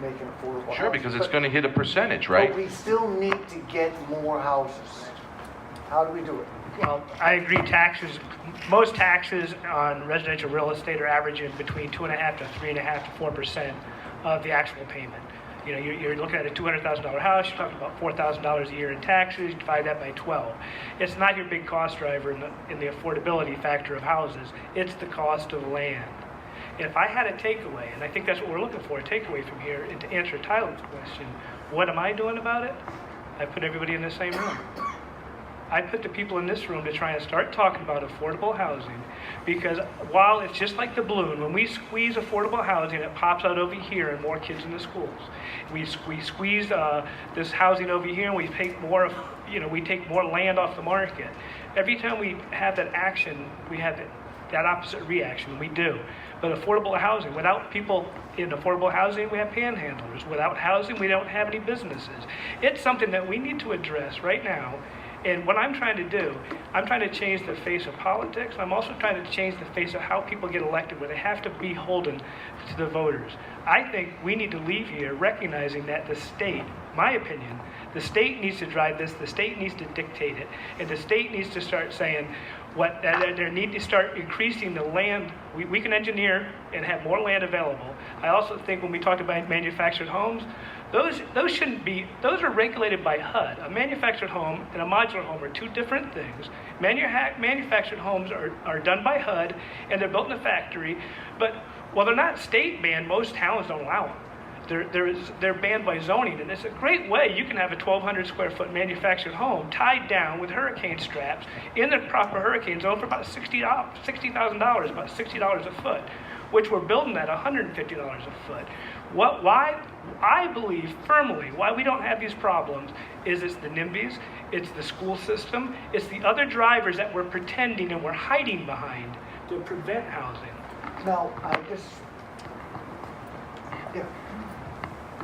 Speaker 1: making affordable housing.
Speaker 5: Sure, because it's
Speaker 1: But-
Speaker 5: going to hit a percentage, right?
Speaker 1: But we still need to get more houses. How do we do it?
Speaker 2: Well, I agree, most taxes on residential real estate are averaging between 2.5 to 3.5 to 4% of the actual payment. You know, you're looking at a $200,000 house, you're talking about $4,000 a year in taxes, you divide that by 12. It's not your big cost driver in the affordability factor of houses, it's the cost of land. If I had a takeaway, and I think that's what we're looking for, a takeaway from here, and to answer Tyler's question, what am I doing about it? I put everybody in the same room. I put the people in this room to try and start talking about affordable housing, because while it's just like the balloon, when we squeeze affordable housing, it pops out over here and more kids in the schools. We squeeze this housing over here and we take more, we take more land off the market. Every time we have that action, we have that opposite reaction. We do. But affordable housing, without people in affordable housing, we have panhandlers. Without housing, we don't have any businesses. It's something that we need to address right now. And what I'm trying to do, I'm trying to change the face of politics. I'm also trying to change the face of how people get elected, where they have to be beholden to the voters. I think we need to leave here recognizing that the state, my opinion, the state needs to drive this, the state needs to dictate it, and the state needs to start saying they need to start increasing the land. We can engineer and have more land available. I also think when we talked about manufactured homes, those shouldn't be, those are regulated by HUD. A manufactured home and a modular home are two different things. Manufactured homes are done by HUD and they're built in a factory, but while they're not state banned, most towns don't allow them. They're banned by zoning, and it's a great way. You can have a 1,200 square foot manufactured home tied down with hurricane straps in the proper hurricane zone for about $60,000, about $60 a foot, which we're building at $150 a foot. Why I believe firmly why we don't have these problems is it's the NIMBYs, it's the school system, it's the other drivers that we're pretending and we're hiding behind to prevent housing.
Speaker 1: Now,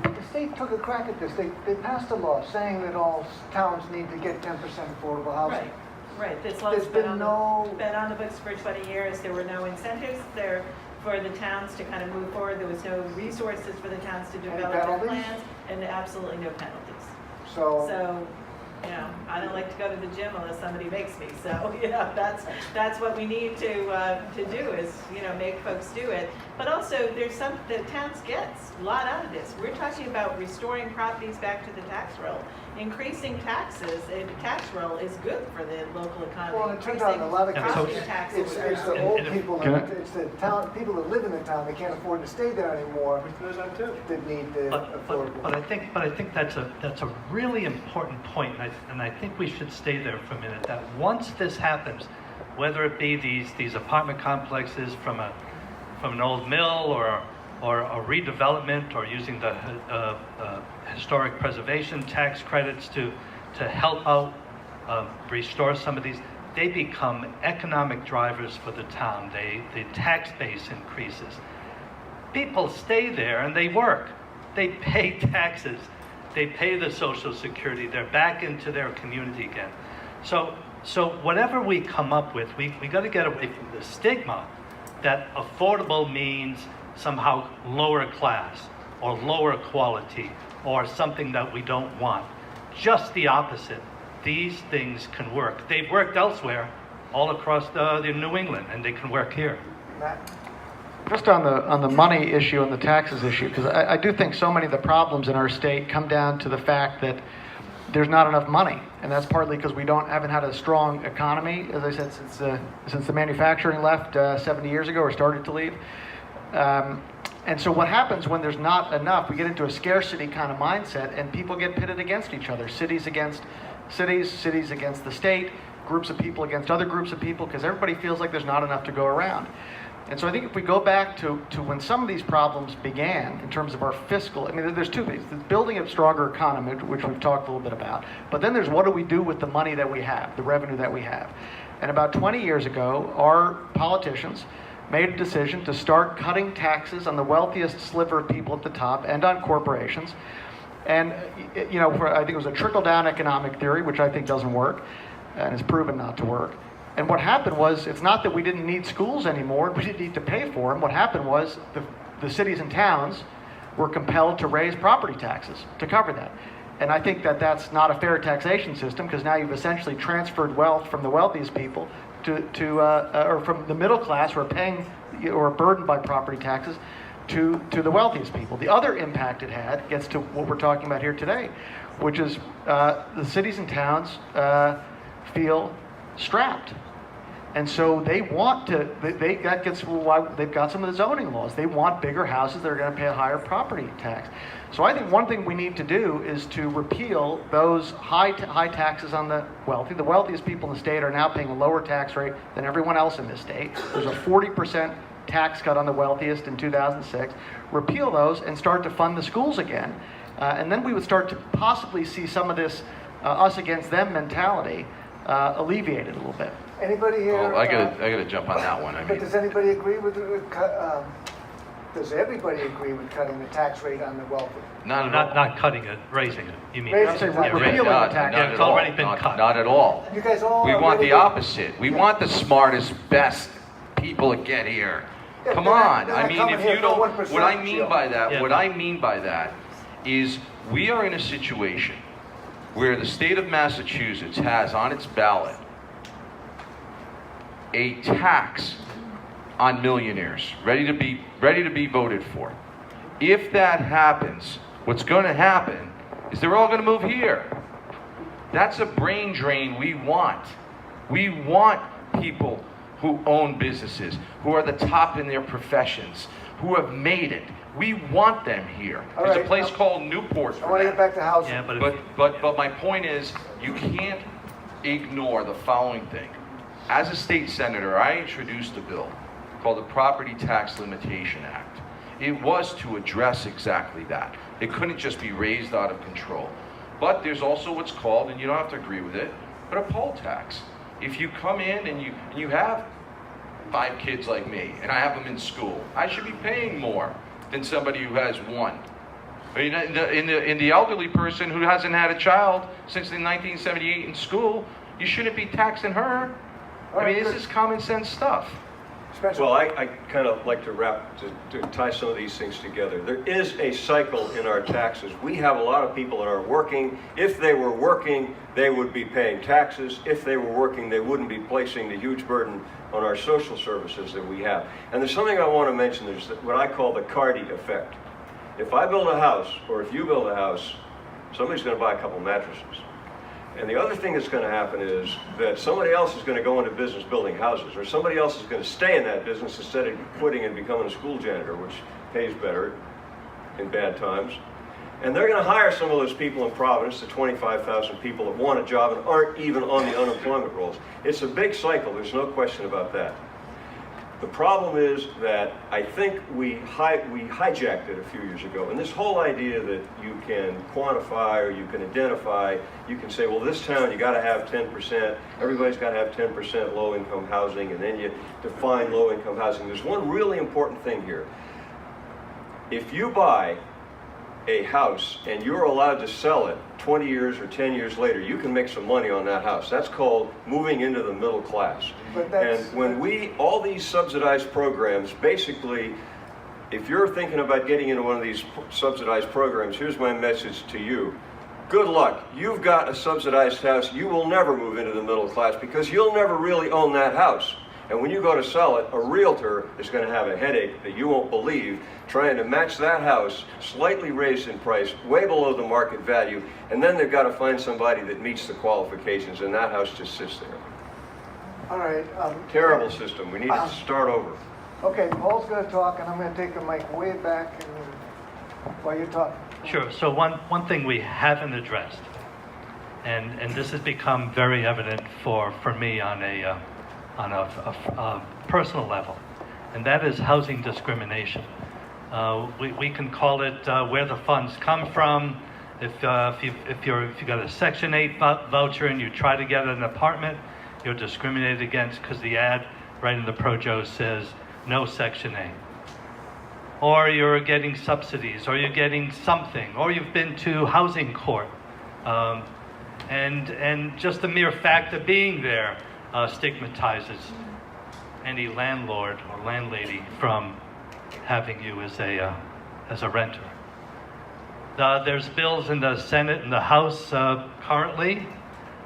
Speaker 1: the state took a crack at this. They passed a law saying that all towns need to get 10% affordable housing.
Speaker 7: Right. This law's been on the books for 20 years. There were no incentives there for the towns to kind of move forward. There was no resources for the towns to develop their plans, and absolutely no penalties. So, I don't like to go to the gym unless somebody makes me. So, that's what we need to do is, make folks do it. But also, the towns gets a lot out of this. We're talking about restoring properties back to the tax roll. Increasing taxes, a tax roll is good for the local economy.
Speaker 1: Well, it turns out in a lot of cases,
Speaker 7: taxes
Speaker 1: it's the old people, it's the people that live in the town, they can't afford to stay there anymore, that need the affordable.
Speaker 6: But I think that's a really important point, and I think we should stay there for a minute. That once this happens, whether it be these apartment complexes from an old mill or a redevelopment, or using the historic preservation tax credits to help out restore some of these, they become economic drivers for the town. The tax base increases. People stay there and they work. They pay taxes. They pay the Social Security. They're back into their community again. So whatever we come up with, we got to get away from the stigma that affordable means somehow lower class or lower quality or something that we don't want. Just the opposite. These things can work. They've worked elsewhere, all across the New England, and they can work here.
Speaker 1: Matt?
Speaker 3: Just on the money issue and the taxes issue, because I do think so many of the problems in our state come down to the fact that there's not enough money, and that's partly because we haven't had a strong economy, as I said, since the manufacturing left 70 years ago or started to leave. And so what happens when there's not enough, we get into a scarcity kind of mindset, and people get pitted against each other. Cities against cities, cities against the state, groups of people against other groups of people, because everybody feels like there's not enough to go around. And so I think if we go back to when some of these problems began in terms of our fiscal, there's two things. There's building a stronger economy, which we've talked a little bit about, but then there's what do we do with the money that we have, the revenue that we have. And about 20 years ago, our politicians made a decision to start cutting taxes on the wealthiest sliver of people at the top and on corporations. And, I think it was a trickle-down economic theory, which I think doesn't work and is proven not to work. And what happened was, it's not that we didn't need schools anymore, we didn't need to pay for them. What happened was the cities and towns were compelled to raise property taxes to cover that. And I think that that's not a fair taxation system, because now you've essentially transferred wealth from the wealthiest people or from the middle class who are paying or are burdened by property taxes to the wealthiest people. The other impact it had gets to what we're talking about here today, which is the cities and towns feel strapped. And so they want to, that gets why they've got some of the zoning laws. They want bigger houses that are going to pay a higher property tax. So I think one thing we need to do is to repeal those high taxes on the wealthy. The wealthiest people in the state are now paying a lower tax rate than everyone else in this state. There's a 40% tax cut on the wealthiest in 2006. Repeal those and start to fund the schools again. And then we would start to possibly see some of this us against them mentality alleviated a little bit.
Speaker 1: Anybody here?
Speaker 5: Well, I gotta jump on that one. I
Speaker 1: But
Speaker 5: mean,
Speaker 1: does anybody agree with does everybody agree with cutting the tax rate on the wealthy?
Speaker 5: not at all.
Speaker 6: Not cutting it, raising it, you mean?
Speaker 1: Raising
Speaker 3: I'm saying
Speaker 1: it.
Speaker 3: repealing the tax.
Speaker 6: Yeah, it's already been cut.
Speaker 5: Not at all.
Speaker 1: You guys all
Speaker 5: We
Speaker 1: are
Speaker 5: want
Speaker 1: really
Speaker 5: the
Speaker 1: good-
Speaker 5: opposite. We want the smartest, best people to get here.
Speaker 1: Yeah,
Speaker 5: Come
Speaker 1: they're not-
Speaker 5: on.
Speaker 1: they're
Speaker 5: I
Speaker 1: not
Speaker 5: mean,
Speaker 1: coming
Speaker 5: if
Speaker 1: here
Speaker 5: you
Speaker 1: for
Speaker 5: don't,
Speaker 1: 1%,
Speaker 5: what I mean by that,
Speaker 6: Yeah.
Speaker 5: what I mean by that is we are in a situation where the state of Massachusetts has on its ballot a tax on millionaires ready to be voted for. If that happens, what's going to happen is they're all going to move here. That's a brain drain we want. We want people who own businesses, who are the top in their professions, who have made it. We want them here.
Speaker 1: All
Speaker 5: There's
Speaker 1: right,
Speaker 5: a place
Speaker 1: now-
Speaker 5: called Newport
Speaker 1: I
Speaker 5: for
Speaker 1: want to
Speaker 5: that.
Speaker 1: get back to housing.
Speaker 6: Yeah, but if,
Speaker 5: But my point is, you can't ignore the following thing. As a state senator, I introduced a bill called the Property Tax Limitation Act. It was to address exactly that. It couldn't just be raised out of control. But there's also what's called, and you don't have to agree with it, but a poll tax. If you come in and you have 5 kids like me, and I have them in school, I should be paying more than somebody who has 1. I mean, in the elderly person who hasn't had a child since 1978 in school, you shouldn't be taxing her. I mean, this is common sense stuff.
Speaker 1: Spencer?
Speaker 4: Well, I kind of like to tie some of these things together. There is a cycle in our taxes. We have a lot of people that are working. If they were working, they would be paying taxes. If they were working, they wouldn't be placing the huge burden on our social services that we have. And there's something I want to mention. There's what I call the Cardi effect. If I build a house, or if you build a house, somebody's going to buy a couple mattresses. And the other thing that's going to happen is that somebody else is going to go into business building houses, or somebody else is going to stay in that business instead of quitting and becoming a school janitor, which pays better in bad times. And they're going to hire some of those people in Providence, the 25,000 people that want a job and aren't even on the unemployment rolls. It's a big cycle, there's no question about that. The problem is that I think we hijacked it a few years ago. And this whole idea that you can quantify or you can identify, you can say, well, this town, you got to have 10%, everybody's got to have 10% low-income housing, and then you define low-income housing. There's one really important thing here. If you buy a house and you're allowed to sell it 20 years or 10 years later, you can make some money on that house. That's called moving into the middle class. And when all these subsidized programs, basically, if you're thinking about getting into one of these subsidized programs, here's my message to you. Good luck. You've got a subsidized house. You will never move into the middle class because you'll never really own that house. And when you go to sell it, a realtor is going to have a headache that you won't believe, trying to match that house, slightly raised in price, way below the market value, and then they've got to find somebody that meets the qualifications, and that house just sits there.
Speaker 1: All right.
Speaker 4: Terrible system. We need to start over.
Speaker 1: Okay, Paul's going to talk, and I'm going to take the mic way back while you're talking.
Speaker 6: Sure. So one thing we haven't addressed, and this has become very evident for me on a personal level, and that is housing discrimination. We can call it where the funds come from. If you got a Section 8 voucher and you try to get an apartment, you're discriminated against because the ad right in the Projo says no Section 8. Or you're getting subsidies, or you're getting something, or you've been to housing court, and just the mere fact of being there stigmatizes any landlord or landlady from having you as a renter. There's bills in the Senate and the House currently.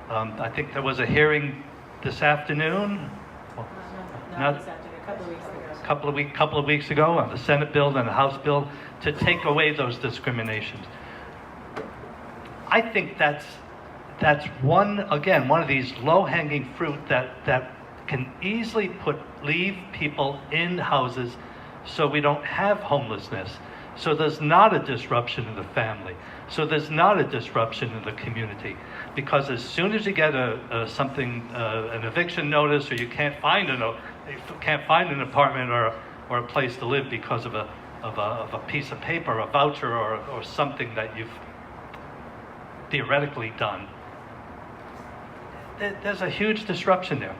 Speaker 6: I think there was a hearing this afternoon.
Speaker 7: Not this afternoon, a couple of weeks ago.
Speaker 6: couple of weeks ago on the Senate bill and the House bill to take away those discriminations. I think that's one of these low-hanging fruit that can easily leave people in houses so we don't have homelessness. So there's not a disruption in the family. So there's not a disruption in the community. Because as soon as you get an eviction notice, or you can't find an apartment or a place to live because of a piece of paper, a voucher, or something that you've theoretically done, there's a huge disruption there.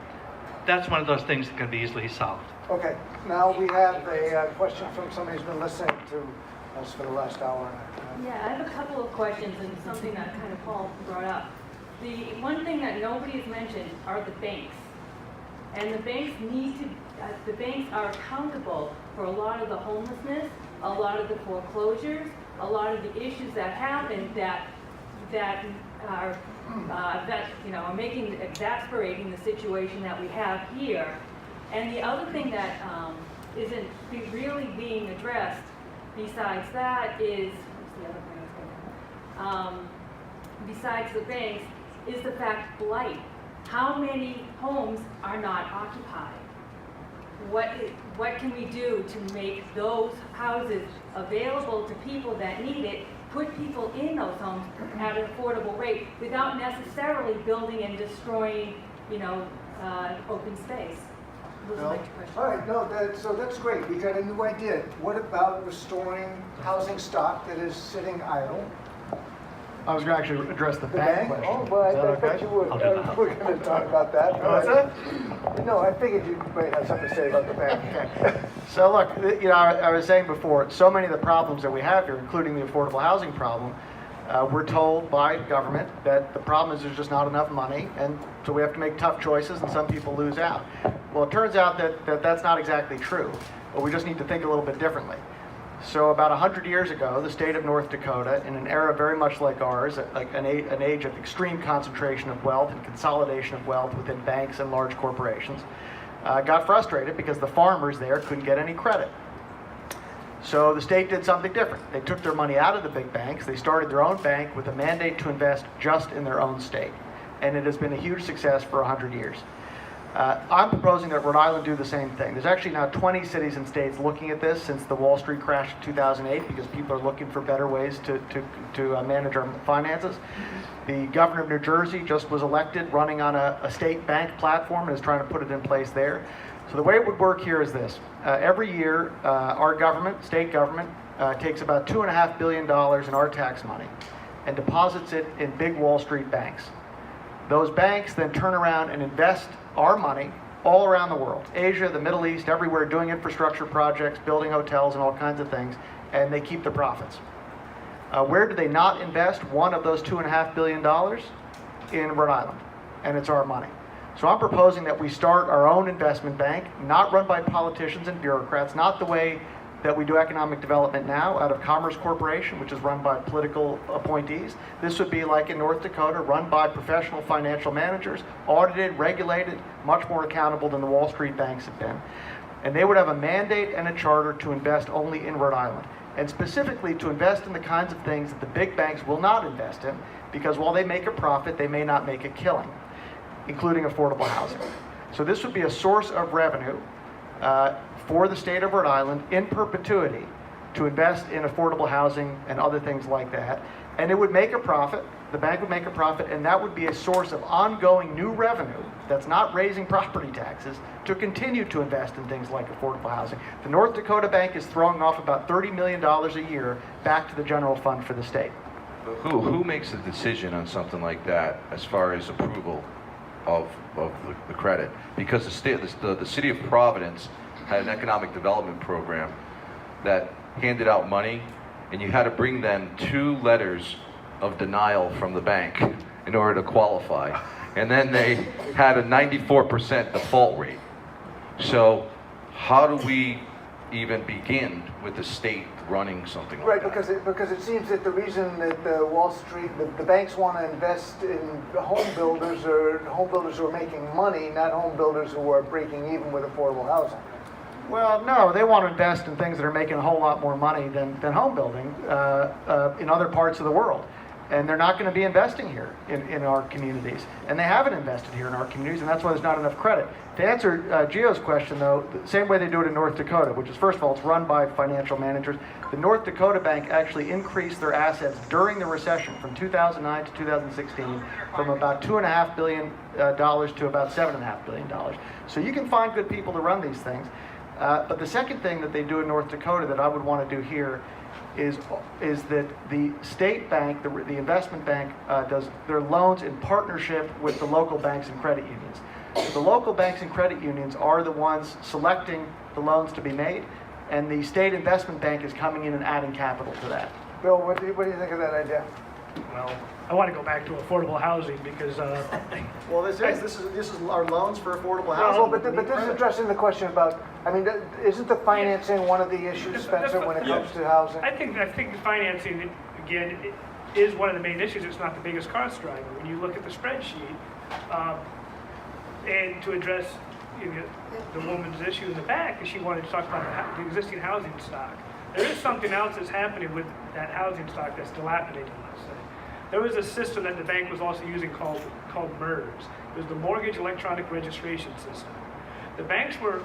Speaker 6: That's one of those things that can be easily solved.
Speaker 1: Okay, now we have a question from somebody who's been listening to us for the last hour.
Speaker 12: Yeah, I have a couple of questions and something that kind of Paul brought up. The one thing that nobody has mentioned are the banks. And the banks the banks are accountable for a lot of the homelessness, a lot of the foreclosures, a lot of the issues that happen that are exasperating the situation that we have here. And the other thing that isn't really being addressed besides that is, what's the other thing? Besides the banks, is the fact blight. How many homes are not occupied? What can we do to make those houses available to people that need it, put people in those homes at an affordable rate without necessarily building and destroying, open space? Those are my two questions.
Speaker 1: All right, no, so that's great. We got a new idea. What about restoring housing stock that is sitting idle?
Speaker 3: I was going to actually address the bank question.
Speaker 1: Oh, well,
Speaker 3: Is that
Speaker 1: I thought
Speaker 3: okay?
Speaker 1: you were going to talk about that.
Speaker 3: What's that?
Speaker 1: No, I figured you might have something to say about the bank.
Speaker 3: Okay. So look, I was saying before, so many of the problems that we have here, including the affordable housing problem, we're told by government that the problem is there's just not enough money, and so we have to make tough choices, and some people lose out. Well, it turns out that that's not exactly true, but we just need to think a little bit differently. So about 100 years ago, the state of North Dakota, in an era very much like ours, like an age of extreme concentration of wealth and consolidation of wealth within banks and large corporations, got frustrated because the farmers there couldn't get any credit. So the state did something different. They took their money out of the big banks. They started their own bank with a mandate to invest just in their own state. And it has been a huge success for 100 years. I'm proposing that Rhode Island do the same thing. There's actually now 20 cities and states looking at this since the Wall Street crash in 2008 because people are looking for better ways to manage our finances. The governor of New Jersey just was elected running on a state bank platform and is trying to put it in place there. So the way it would work here is this. Every year, our government, state government, takes about $2.5 billion in our tax money and deposits it in big Wall Street banks. Those banks then turn around and invest our money all around the world, Asia, the Middle East, everywhere, doing infrastructure projects, building hotels and all kinds of things, and they keep the profits. Where do they not invest one of those $2.5 billion? In Rhode Island, and it's our money. So I'm proposing that we start our own investment bank, not run by politicians and bureaucrats, not the way that we do economic development now out of Commerce Corporation, which is run by political appointees. This would be like in North Dakota, run by professional financial managers, audited, regulated, much more accountable than the Wall Street banks have been. And they would have a mandate and a charter to invest only in Rhode Island, and specifically to invest in the kinds of things that the big banks will not invest in, because while they make a profit, they may not make a killing, including affordable housing. So this would be a source of revenue for the state of Rhode Island in perpetuity to invest in affordable housing and other things like that. And it would make a profit, the bank would make a profit, and that would be a source of ongoing new revenue that's not raising property taxes to continue to invest in things like affordable housing. The North Dakota Bank is throwing off about $30 million a year back to the general fund for the state.
Speaker 5: Who makes the decision on something like that as far as approval of the credit? Because the city of Providence had an economic development program that handed out money, and you had to bring them 2 letters of denial from the bank in order to qualify. And then they had a 94% default rate. So how do we even begin with the state running something like that?
Speaker 1: Right, because it seems that the reason that the Wall Street, the banks want to invest in home builders who are making money, not home builders who are breaking even with affordable housing.
Speaker 3: Well, no, they want to invest in things that are making a whole lot more money than home building in other parts of the world. And they're not going to be investing here in our communities. And they haven't invested here in our communities, and that's why there's not enough credit. To answer Gio's question, though, the same way they do it in North Dakota, which is, first of all, it's run by financial managers. The North Dakota Bank actually increased their assets during the recession from 2009 to 2016 from about $2.5 billion to about $7.5 billion. So you can find good people to run these things. But the second thing that they do in North Dakota that I would want to do here is that the state bank, the investment bank, does their loans in partnership with the local banks and credit unions. So the local banks and credit unions are the ones selecting the loans to be made, and the state investment bank is coming in and adding capital to that.
Speaker 1: Bill, what do you think of that idea?
Speaker 2: Well, I want to go back to affordable housing because
Speaker 3: Well, this is our loans for affordable
Speaker 1: Well,
Speaker 3: housing.
Speaker 1: but this is addressing the question about, I mean, isn't the financing one of the issues, Spencer, when it comes to housing?
Speaker 2: I think the financing, again, is one of the main issues. It's not the biggest cost driver. When you look at the spreadsheet, and to address the woman's issue in the back, she wanted to talk about the existing housing stock. There is something else that's happening with that housing stock that's dilapidated, let's say. There was a system that the bank was also using called MERS. It was the Mortgage Electronic Registration System. The banks were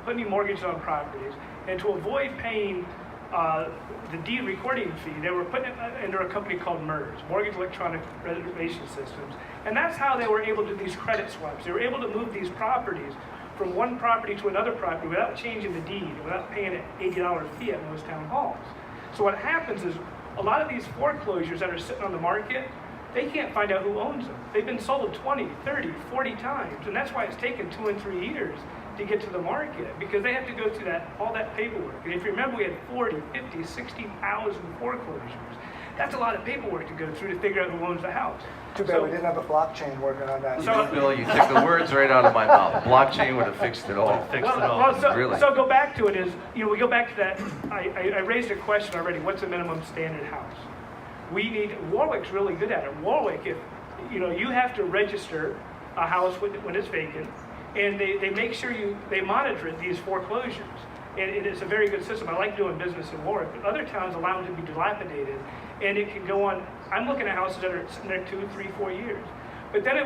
Speaker 2: putting mortgages on properties, and to avoid paying the deed recording fee, they were putting it under a company called MERS, Mortgage Electronic Reservation Systems. And that's how they were able to do these credit swaps. They were able to move these properties from one property to another property without changing the deed, without paying an $80 fee at most town halls. So what happens is a lot of these foreclosures that are sitting on the market, they can't find out who owns them. They've been sold 20, 30, 40 times, and that's why it's taken 2 and 3 years to get to the market, because they have to go through all that paperwork. And if you remember, we had 40, 50, 60,000 foreclosures. That's a lot of paperwork to go through to figure out who owns the house.
Speaker 1: Too bad we didn't have a blockchain working on that.
Speaker 5: Bill, you took the words right out of my mouth. Blockchain would have fixed it all.
Speaker 2: So go back to it is, we go back to that, I raised a question already, what's a minimum standard house? Warwick's really good at it. Warwick, if, you have to register a house when it's vacant, and they make sure they monitor these foreclosures. And it's a very good system. I like doing business in Warwick, but other towns allow them to be dilapidated, and it can go on. I'm looking at houses that are sitting there 2, 3, 4 years. But then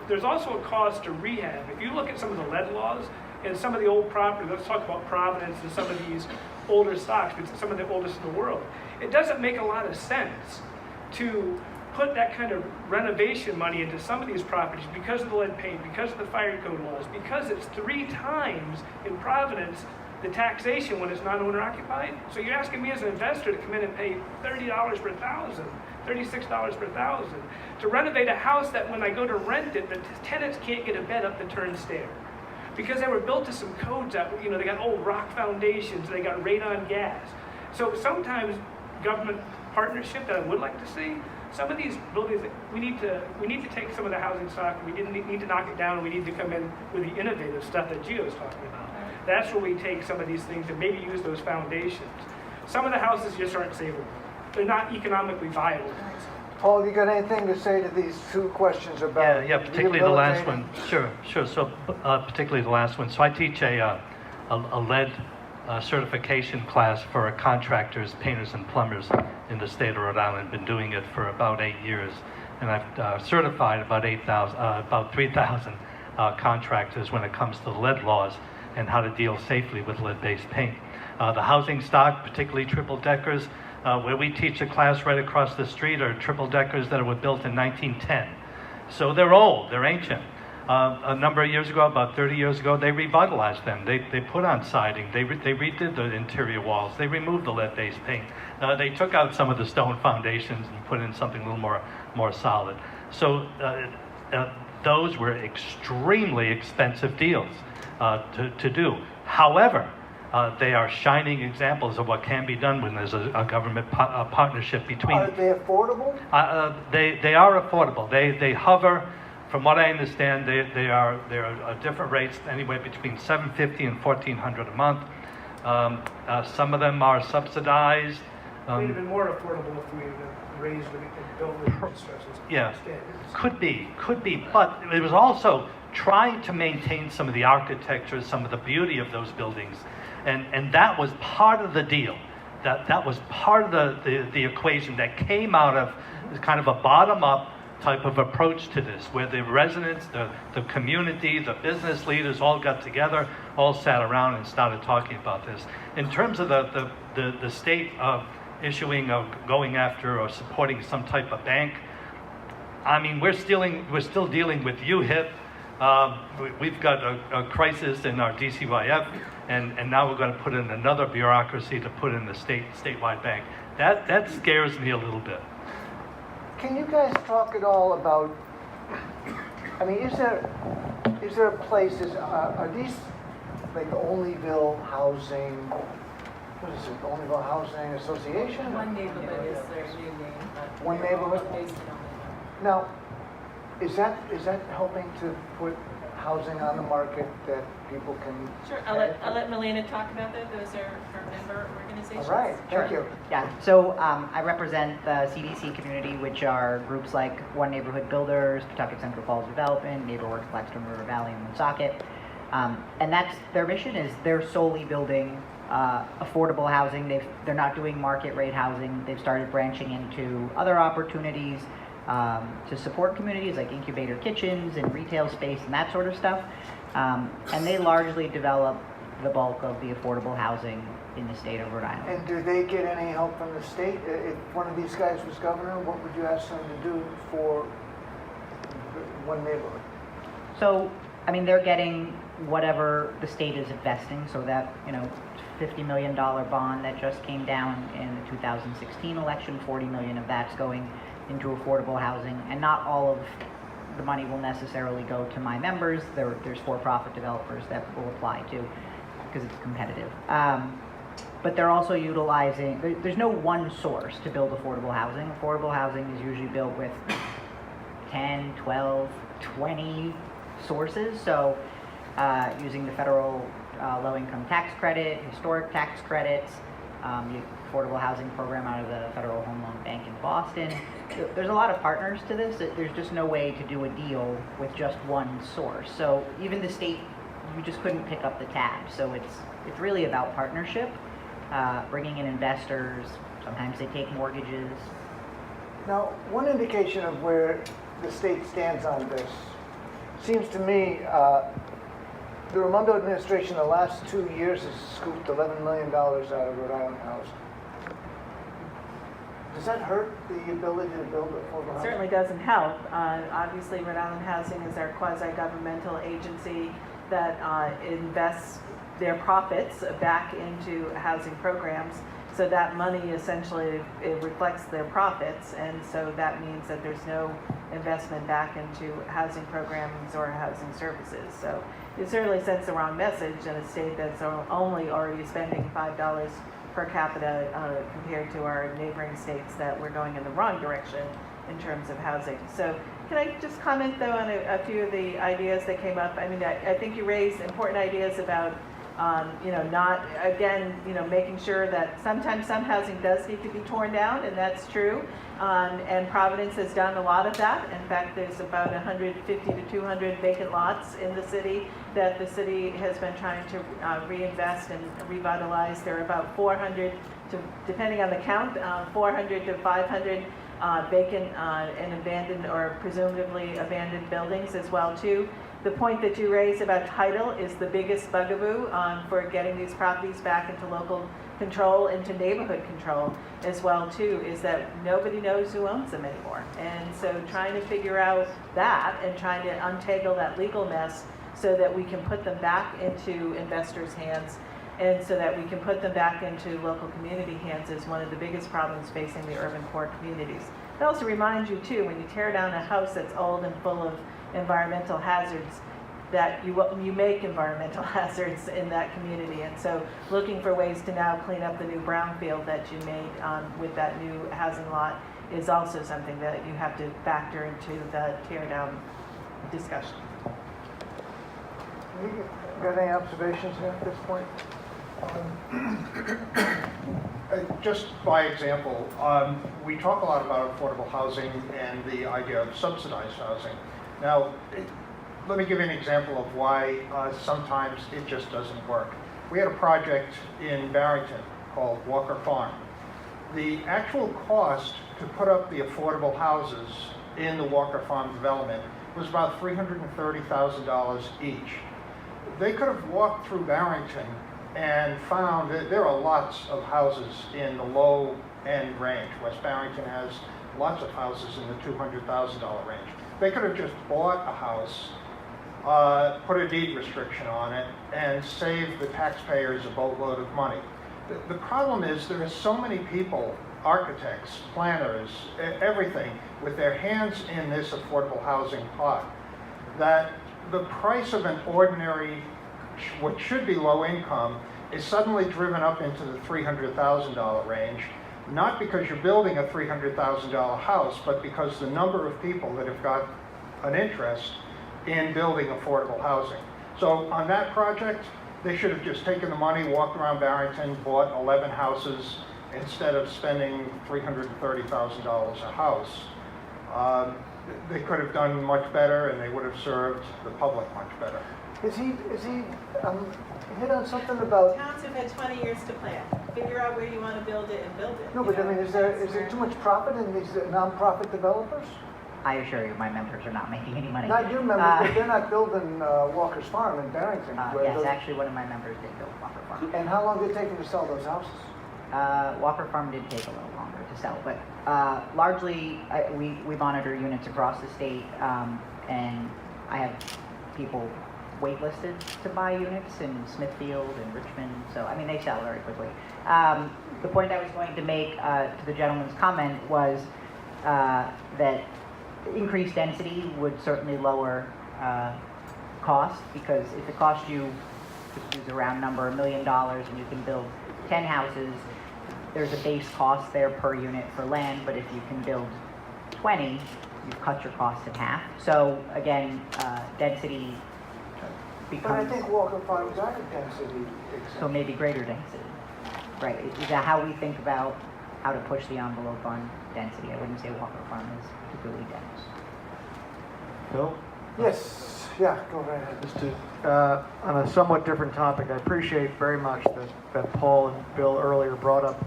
Speaker 2: there's also a cost to rehab. If you look at some of the lead laws and some of the old property, let's talk about Providence and some of these older stocks, because some of the oldest in the world. It doesn't make a lot of sense to put that kind of renovation money into some of these properties because of the lead paint, because of the fire code laws, because it's 3 times in Providence the taxation when it's not owner occupied. So you're asking me as an investor to come in and pay $30 per thousand, $36 per thousand to renovate a house that when I go to rent it, the tenants can't get a bed up the turn stair. Because they were built to some codes that, they got old rock foundations, they got radon gas. So sometimes government partnership that I would like to see, some of these buildings, we need to take some of the housing stock, we need to knock it down, and we need to come in with the innovative stuff that Gio's talking about. That's where we take some of these things and maybe use those foundations. Some of the houses just aren't savable. They're not economically viable.
Speaker 1: Paul, you got anything to say to these 2 questions about
Speaker 6: Yeah, particularly the last
Speaker 1: rehabilitating?
Speaker 6: one. Sure. So particularly the last one. So I teach a lead certification class for contractors, painters, and plumbers in the state of Rhode Island. Been doing it for about 8 years, and I've certified about 3,000 contractors when it comes to the lead laws and how to deal safely with lead-based paint. The housing stock, particularly triple-deckers, where we teach a class right across the street are triple-deckers that were built in 1910. So they're old, they're ancient. A number of years ago, about 30 years ago, they revitalized them. They put on siding, they redid the interior walls, they removed the lead-based paint. They took out some of the stone foundations and put in something a little more solid. So those were extremely expensive deals to do. However, they are shining examples of what can be done when there's a government partnership between.
Speaker 1: Are they affordable?
Speaker 6: They are affordable. They hover, from what I understand, they are different rates, anywhere between $750 and $1,400 a month. Some of them are subsidized.
Speaker 2: They'd have been more affordable if we raised with building construction
Speaker 6: Yeah.
Speaker 2: standards.
Speaker 6: Could be, but it was also trying to maintain some of the architecture, some of the beauty of those buildings, and that was part of the deal. That was part of the equation that came out of kind of a bottom-up type of approach to this, where the residents, the community, the business leaders all got together, all sat around and started talking about this. In terms of the state of issuing or going after or supporting some type of bank, I mean, we're still dealing with UHIP. We've got a crisis in our DCYF, and now we're going to put in another bureaucracy to put in the statewide bank. That scares me a little bit.
Speaker 1: Can you guys talk at all about, I mean, is there a place, are these like the Onlyville Housing, what is it, the Onlyville Housing Association?
Speaker 7: One neighborhood is their new name. but
Speaker 1: One
Speaker 7: they're all
Speaker 1: neighborhood?
Speaker 7: based in Onlyville.
Speaker 1: Now, is that helping to put housing on the market that people can?
Speaker 7: Sure, I'll let Melina talk about that. Those are our member organizations.
Speaker 1: All right, thank you.
Speaker 10: Yeah, so I represent the CDC community, which are groups like One Neighborhood Builders, Pawtucket Central Falls Development, NeighborWorks, Blackstone River Valley, and Woonsocket. And that's their mission, is they're solely building affordable housing. They're not doing market rate housing. They've started branching into other opportunities to support communities like incubator kitchens and retail space and that sort of stuff. And they largely develop the bulk of the affordable housing in the state of Rhode Island.
Speaker 1: And do they get any help from the state? If one of these guys was governor, what would you ask them to do for one neighborhood?
Speaker 10: So, I mean, they're getting whatever the state is investing, so that, $50 million bond that just came down in the 2016 election, $40 million of that's going into affordable housing, and not all of the money will necessarily go to my members. There's for-profit developers that will apply to, because it's competitive. But they're also utilizing, there's no one source to build affordable housing. Affordable housing is usually built with 10, 12, 20 sources. So using the federal low-income tax credit, historic tax credits, the affordable housing program out of the Federal Home Loan Bank in Boston. There's a lot of partners to this. There's just no way to do a deal with just one source. So even the state, you just couldn't pick up the tab. So it's really about partnership, bringing in investors. Sometimes they take mortgages.
Speaker 1: Now, one indication of where the state stands on this seems to me, the Raimondo administration the last 2 years has scooped $11 million out of Rhode Island housing. Does that hurt the ability to build affordable housing?
Speaker 7: It certainly doesn't help. Obviously, Rhode Island Housing is our quasi-governmental agency that invests their profits back into housing programs. So that money essentially, it reflects their profits, and so that means that there's no investment back into housing programs or housing services. So it certainly sends the wrong message in a state that's only already spending $5 per capita compared to our neighboring states that we're going in the wrong direction in terms of housing. So can I just comment though on a few of the ideas that came up? I mean, I think you raised important ideas about not, again, making sure that sometimes some housing does need to be torn down, and that's true. And Providence has done a lot of that. In fact, there's about 150 to 200 vacant lots in the city that the city has been trying to reinvest and revitalize. There are about 400 to, depending on the count, 400 to 500 vacant and abandoned or presumably abandoned buildings as well too. The point that you raised about title is the biggest bugaboo for getting these properties back into local control, into neighborhood control as well too, is that nobody knows who owns them anymore. And so trying to figure out that and trying to untangle that legal mess so that we can put them back into investors' hands and so that we can put them back into local community hands is one of the biggest problems facing the urban core communities. It also reminds you too, when you tear down a house that's old and full of environmental hazards, that you make environmental hazards in that community. And so looking for ways to now clean up the new brownfield that you made with that new housing lot is also something that you have to factor into the tear down discussion.
Speaker 1: You got any observations here at this point?
Speaker 9: Just by example, we talk a lot about affordable housing and the idea of subsidized housing. Now, let me give you an example of why sometimes it just doesn't work. We had a project in Barrington called Walker Farm. The actual cost to put up the affordable houses in the Walker Farm development was about $330,000 each. They could have walked through Barrington and found that there are lots of houses in the low end range. West Barrington has lots of houses in the $200,000 range. They could have just bought a house, put a deed restriction on it, and saved the taxpayers a boatload of money. The problem is there are so many people, architects, planners, everything, with their hands in this affordable housing pot, that the price of an ordinary, what should be low income, is suddenly driven up into the $300,000 range, not because you're building a $300,000 house, but because the number of people that have got an interest in building affordable housing. So on that project, they should have just taken the money, walked around Barrington, bought 11 houses, instead of spending $330,000 a house. They could have done much better, and they would have served the public much better.
Speaker 1: Is he hit on something about?
Speaker 7: Towns have had 20 years to plan. Figure out where you want to build it and build it.
Speaker 1: No, but I mean, is there too much profit in these nonprofit developers?
Speaker 10: I assure you, my members are not making any money.
Speaker 1: Not your members, but they're not building Walker's Farm in Barrington.
Speaker 10: Yes, actually, one of my members did build Walker Farm.
Speaker 1: And how long did it take him to sell those houses?
Speaker 10: Walker Farm did take a little longer to sell, but largely we monitor units across the state, and I have people waitlisted to buy units in Smithfield and Richmond, so I mean they sell very quickly. The point I was going to make to the gentleman's comment was that increased density would certainly lower cost, because if it costs you, just use a round number, $1 million, and you can build 10 houses, there's a base cost there per unit for land, but if you can build 20, you've cut your costs in half. So again, density becomes...
Speaker 1: But I think Walker Farms are density.
Speaker 10: So maybe greater density, right? Is that how we think about how to push the envelope on density? I wouldn't say Walker Farm is particularly dense.
Speaker 3: Bill?
Speaker 1: Yes, yeah, go right ahead.
Speaker 3: Just to, on a somewhat different topic, I appreciate very much that Paul and Bill earlier brought up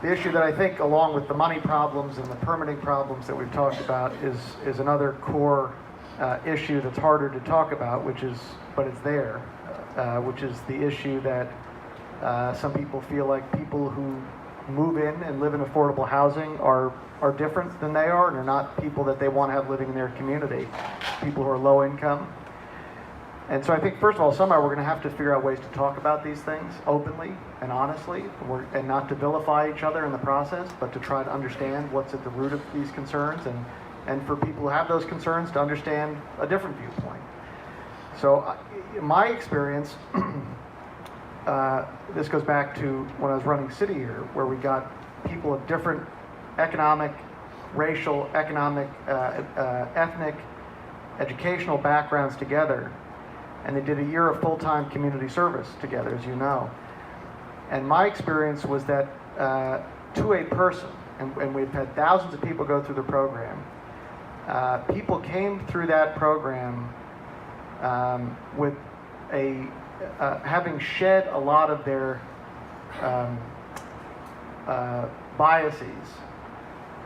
Speaker 3: the issue that I think, along with the money problems and the permitting problems that we've talked about, is another core issue that's harder to talk about, but it's there, which is the issue that some people feel like people who move in and live in affordable housing are different than they are, and are not people that they want to have living in their community, people who are low income. And so I think, first of all, somehow we're going to have to figure out ways to talk about these things openly and honestly, and not to vilify each other in the process, but to try to understand what's at the root of these concerns, and for people who have those concerns to understand a different viewpoint. So my experience, this goes back to when I was running City Year, where we got people of different economic, racial, ethnic, educational backgrounds together, and they did a year of full-time community service together, as you know. And my experience was that to a person, and we've had thousands of people go through the program, people came through that program with having shed a lot of their biases,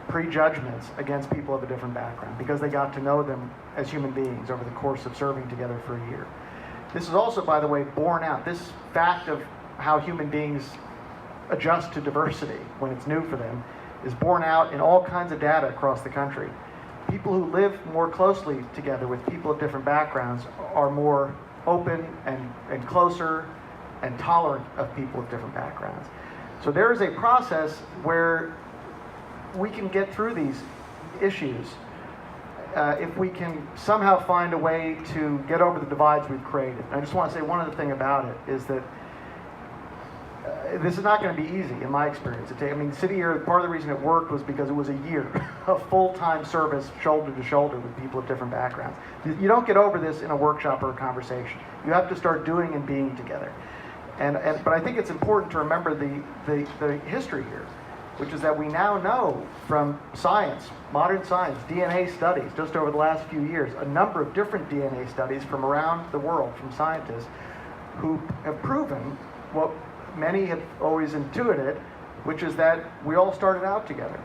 Speaker 3: prejudgments against people of a different background, because they got to know them as human beings over the course of serving together for a year. This is also, by the way, borne out. This fact of how human beings adjust to diversity when it's new for them is borne out in all kinds of data across the country. People who live more closely together with people of different backgrounds are more open and closer and tolerant of people of different backgrounds. So there is a process where we can get through these issues if we can somehow find a way to get over the divides we've created. And I just want to say one other thing about it is that this is not going to be easy in my experience. City Year, part of the reason it worked was because it was a year of full-time service, shoulder to shoulder with people of different backgrounds. You don't get over this in a workshop or a conversation. You have to start doing and being together. But I think it's important to remember the history here, which is that we now know from science, modern science, DNA studies, just over the last few years, a number of different DNA studies from around the world, from scientists, who have proven what many have always intuited, which is that we all started out together.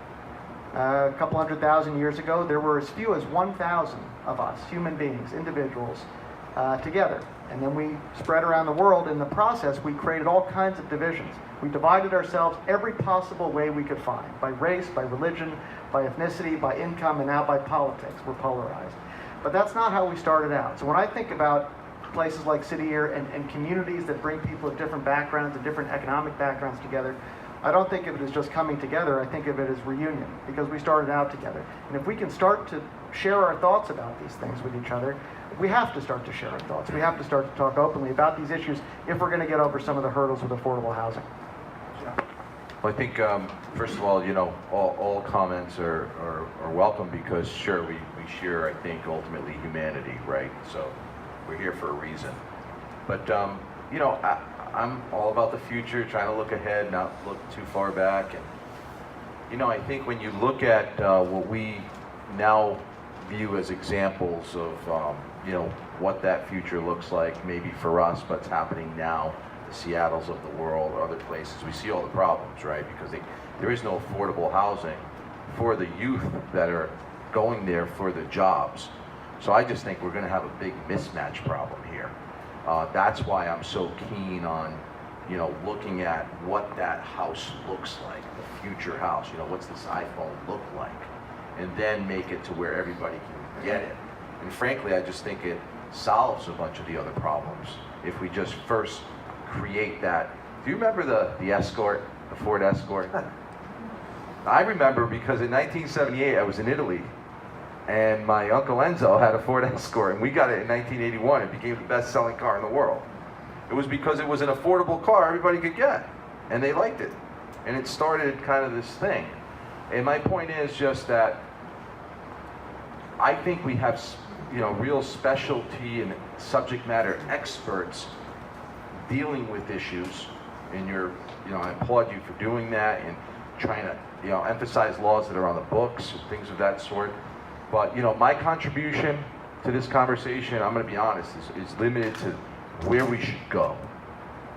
Speaker 3: A couple 100,000 years ago, there were as few as 1,000 of us, human beings, individuals, together. And then we spread around the world. In the process, we created all kinds of divisions. We divided ourselves every possible way we could find, by race, by religion, by ethnicity, by income, and now by politics. We're polarized. But that's not how we started out. So when I think about places like City Year and communities that bring people of different backgrounds and different economic backgrounds together, I don't think of it as just coming together. I think of it as reunion, because we started out together. And if we can start to share our thoughts about these things with each other, we have to start to share our thoughts. We have to start to talk openly about these issues if we're going to get over some of the hurdles with affordable housing.
Speaker 5: Well, I think, first of all, all comments are welcome, because sure, we share, I think, ultimately humanity, right? So we're here for a reason. But, I'm all about the future, trying to look ahead, not look too far back. And, I think when you look at what we now view as examples of, what that future looks like, maybe for us, what's happening now, the Seattles of the world, or other places, we see all the problems, right? Because there is no affordable housing for the youth that are going there for the jobs. So I just think we're going to have a big mismatch problem here. That's why I'm so keen on, looking at what that house looks like, the future house. What's this iPhone look like? And then make it to where everybody can get it. And frankly, I just think it solves a bunch of the other problems if we just first create that. Do you remember the Escort, the Ford Escort? I remember because in 1978 I was in Italy, and my Uncle Enzo had a Ford Escort, and we got it in 1981. It became the best-selling car in the world. It was because it was an affordable car everybody could get, and they liked it. And it started kind of this thing. And my point is just that I think we have, real specialty and subject matter experts dealing with issues, and I applaud you for doing that and trying to, emphasize laws that are on the books and things of that sort. But, my contribution to this conversation, I'm going to be honest, is limited to where we should go.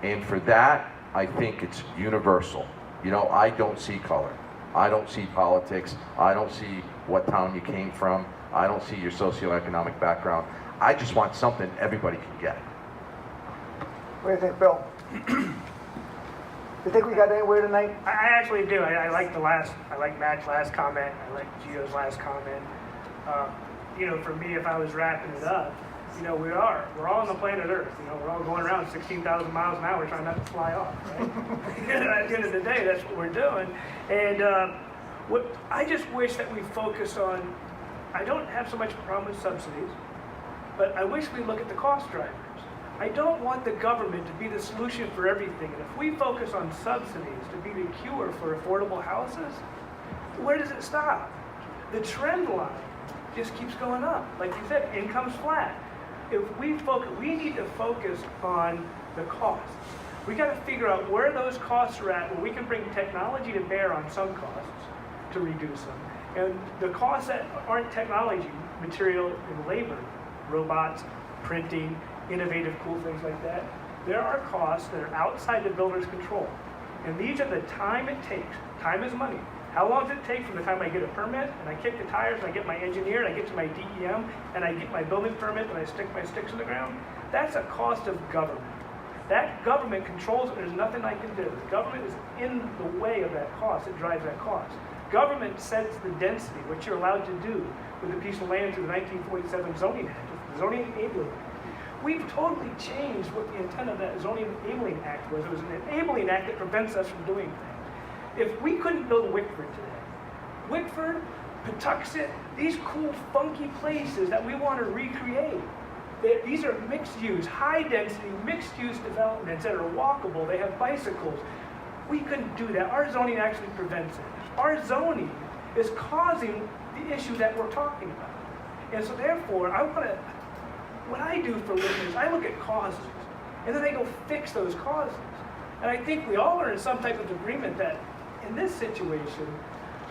Speaker 5: And for that, I think it's universal. I don't see color. I don't see politics. I don't see what town you came from. I don't see your socioeconomic background. I just want something everybody can get.
Speaker 1: What do you think, Bill? You think we got anywhere tonight?
Speaker 2: I actually do. I like Matt's last comment. I like Gio's last comment. For me, if I was wrapping it up, we're all on the planet Earth. We're all going around 16,000 miles an hour trying not to fly off, right? At the end of the day, that's what we're doing. And I just wish that we focus on, I don't have so much a problem with subsidies, but I wish we look at the cost drivers. I don't want the government to be the solution for everything. And if we focus on subsidies to be the cure for affordable houses, where does it stop? The trend line just keeps going up. Like you said, income's flat. If we need to focus on the costs. We got to figure out where those costs are at, where we can bring technology to bear on some costs to reduce them. And the costs that aren't technology, material and labor, robots, printing, innovative, cool things like that, there are costs that are outside the builder's control. And these are the time it takes. Time is money. How long does it take from the time I get a permit, and I kick the tires, and I get my engineer, and I get to my DEM, and I get my building permit, and I stick my sticks in the ground? That's a cost of government. That government controls it. There's nothing I can do. The government is in the way of that cost. It drives that cost. Government sets the density, what you're allowed to do with a piece of land through the 1947 Zoning Act, the Zoning Enabling Act. We've totally changed what the intent of that Zoning Enabling Act was. It was an enabling act that prevents us from doing things. If we couldn't build Wickford today, Wickford, Patuxent, these cool, funky places that we want to recreate, these are mixed-use, high-density, mixed-use developments that are walkable. They have bicycles. We couldn't do that. Our zoning actually prevents it. Our zoning is causing the issue that we're talking about. And so therefore, what I do for a living is I look at causes, and then I go fix those causes. And I think we all are in some type of agreement that in this situation,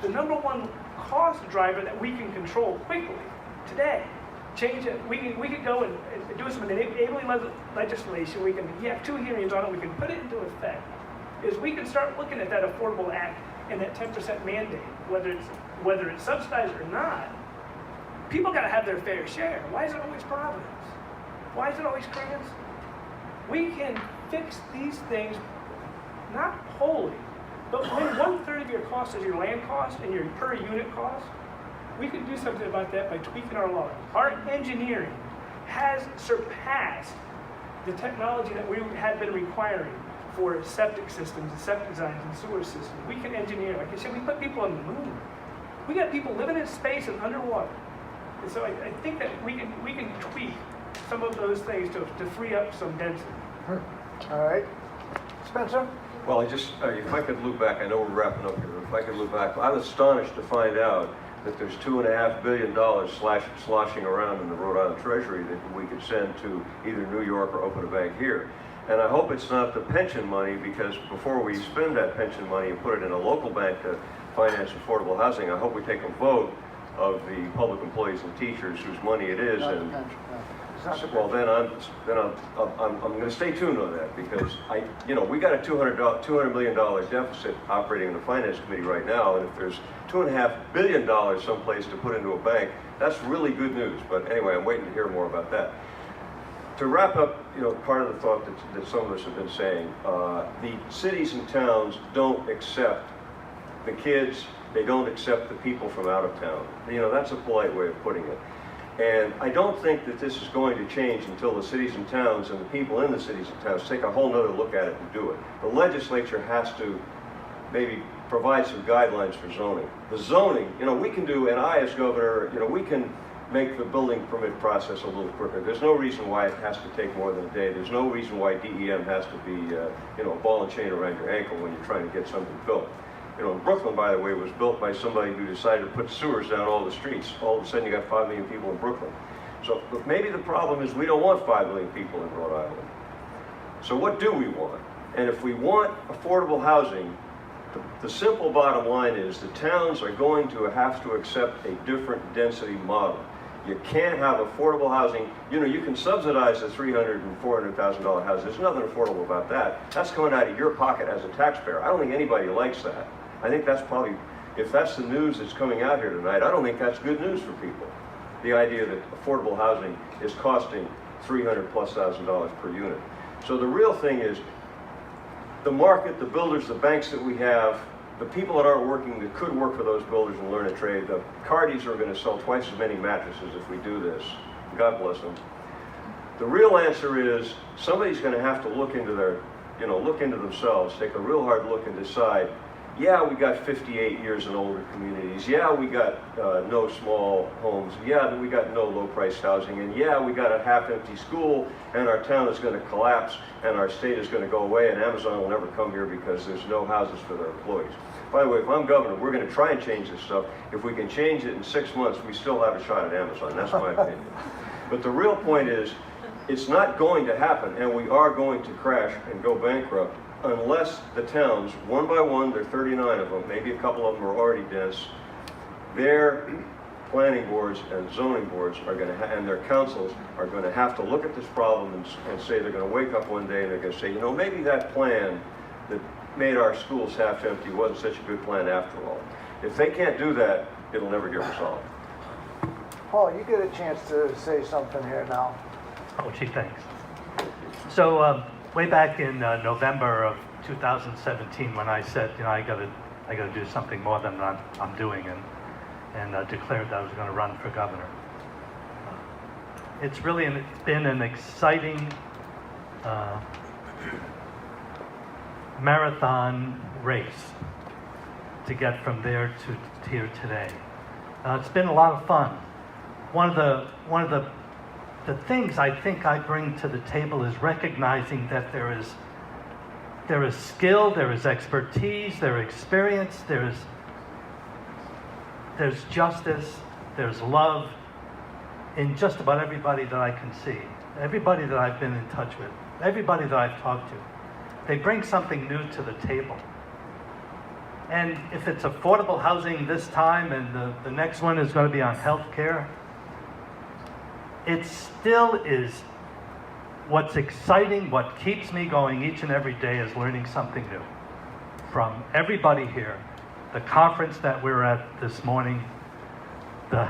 Speaker 2: the number one cost driver that we can control quickly today, change it, we could go and do some enabling legislation, you have 2 hearings on it, we can put it into effect, is we can start looking at that Affordable Act and that 10% mandate, whether it's subsidized or not. People gotta have their fair share. Why is it always Providence? Why is it always Cranston? We can fix these things, not wholly, but when 1/3 of your cost is your land cost and your per unit cost, we can do something about that by tweaking our laws. Our engineering has surpassed the technology that we had been requiring for septic systems and septic designs and sewer systems. We can engineer, like I said, we put people on the moon. We got people living in space and underwater. And so I think that we can tweak some of those things to free up some density.
Speaker 1: All right. Spencer?
Speaker 4: Well, if I could loop back, I know we're wrapping up here, if I could loop back, I was astonished to find out that there's $2.5 billion sloshing around in the Rhode Island Treasury that we could send to either New York or open a bank here. And I hope it's not the pension money, because before we spend that pension money and put it in a local bank to finance affordable housing, I hope we take a vote of the public employees and teachers whose money it is. And well, then I'm going to stay tuned on that, because we got a $200 million deficit operating in the finance committee right now, and if there's $2.5 billion someplace to put into a bank, that's really good news. But anyway, I'm waiting to hear more about that. To wrap up, part of the thought that some of us have been saying, the cities and towns don't accept the kids, they don't accept the people from out of town. That's a polite way of putting it. And I don't think that this is going to change until the cities and towns and the people in the cities and towns take a whole nother look at it and do it. The legislature has to maybe provide some guidelines for zoning. The zoning, we can do, and I as governor, we can make the building permit process a little quicker. There's no reason why it has to take more than a day. There's no reason why DEM has to be, a ball and chain around your ankle when you're trying to get something built. Brooklyn, by the way, was built by somebody who decided to put sewers down all the streets. All of a sudden, you got 5 million people in Brooklyn. So but maybe the problem is we don't want 5 million people in Rhode Island. So what do we want? And if we want affordable housing, the simple bottom line is the towns are going to have to accept a different density model. You can't have affordable housing. You can subsidize the $300,000 and $400,000 houses. There's nothing affordable about that. That's coming out of your pocket as a taxpayer. I don't think anybody likes that. I think that's probably, if that's the news that's coming out here tonight, I don't think that's good news for people. The idea that affordable housing is costing $300,000+ per unit. So the real thing is the market, the builders, the banks that we have, the people that aren't working, that could work for those builders and learn a trade. The Cardis are going to sell twice as many mattresses if we do this. God bless them. The real answer is somebody's going to have to look into look into themselves, take a real hard look and decide, yeah, we got 58 years and older communities. Yeah, we got no small homes. Yeah, we got no low-priced housing. And yeah, we got a half-empty school, and our town is going to collapse, and our state is going to go away, and Amazon will never come here because there's no houses for their employees. By the way, if I'm governor, we're going to try and change this stuff. If we can change it in 6 months, we still have a shot at Amazon. That's my opinion. But the real point is, it's not going to happen, and we are going to crash and go bankrupt unless the towns, one by one, there are 39 of them, maybe a couple of them are already dense, their planning boards and zoning boards are going to, and their councils are going to have to look at this problem and say they're going to wake up one day and they're going to say, maybe that plan that made our schools half empty wasn't such a good plan after all. If they can't do that, it'll never get resolved.
Speaker 1: Paul, you get a chance to say something here now.
Speaker 6: Oh, gee, thanks. So way back in November of 2017, when I said, I got to do something more than I'm doing, and declared that I was going to run for governor. It's really been an exciting marathon race to get from there to here today. It's been a lot of fun. One of the things I think I bring to the table is recognizing that there is skill, there is expertise, there is experience, there's justice, there's love in just about everybody that I can see, everybody that I've been in touch with, everybody that I've talked to. they bring something new to the table. And if it's affordable housing this time and the next one is going to be on health care, it still is what's exciting, what keeps me going each and every day is learning something new from everybody here. The conference that we were at this morning, the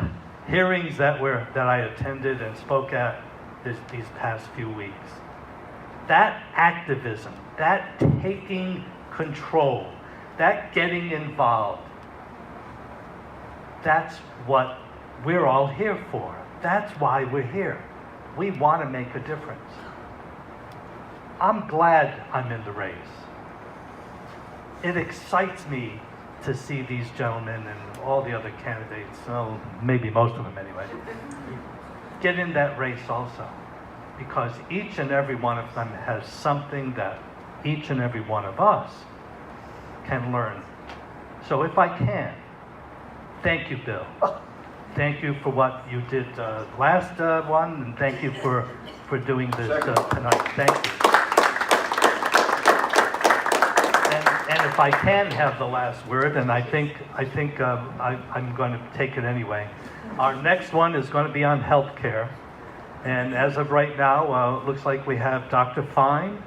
Speaker 6: hearings that I attended and spoke at these past few weeks. That activism, that taking control, that getting involved, that's what we're all here for. That's why we're here. We want to make a difference. I'm glad I'm in the race. It excites me to see these gentlemen and all the other candidates, well, maybe most of them anyway, get in that race also. Because each and every one of them has something that each and every one of us can learn. So if I can, thank you, Bill. Thank you for what you did last one, and thank you for doing this tonight. Thank you. And if I can have the last word, and I think I'm going to take it anyway. Our next one is going to be on health care. And as of right now, it looks like we have Dr. Fine,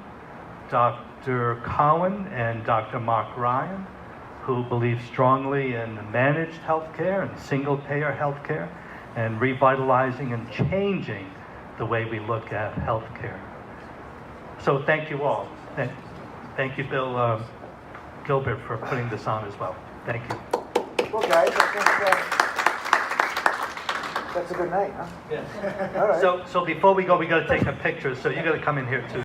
Speaker 6: Dr. Cowan, and Dr. Mark Ryan, who believe strongly in managed health care and single-payer health care and revitalizing and changing the way we look at health care. So thank you all. Thank you, Bill Gilbert, for putting this on as well. Thank you.
Speaker 1: Well, guys, I think that's a good night, huh?
Speaker 6: Yes.
Speaker 1: All right.
Speaker 6: So before we go, we got to take a picture, so you got to come in here too.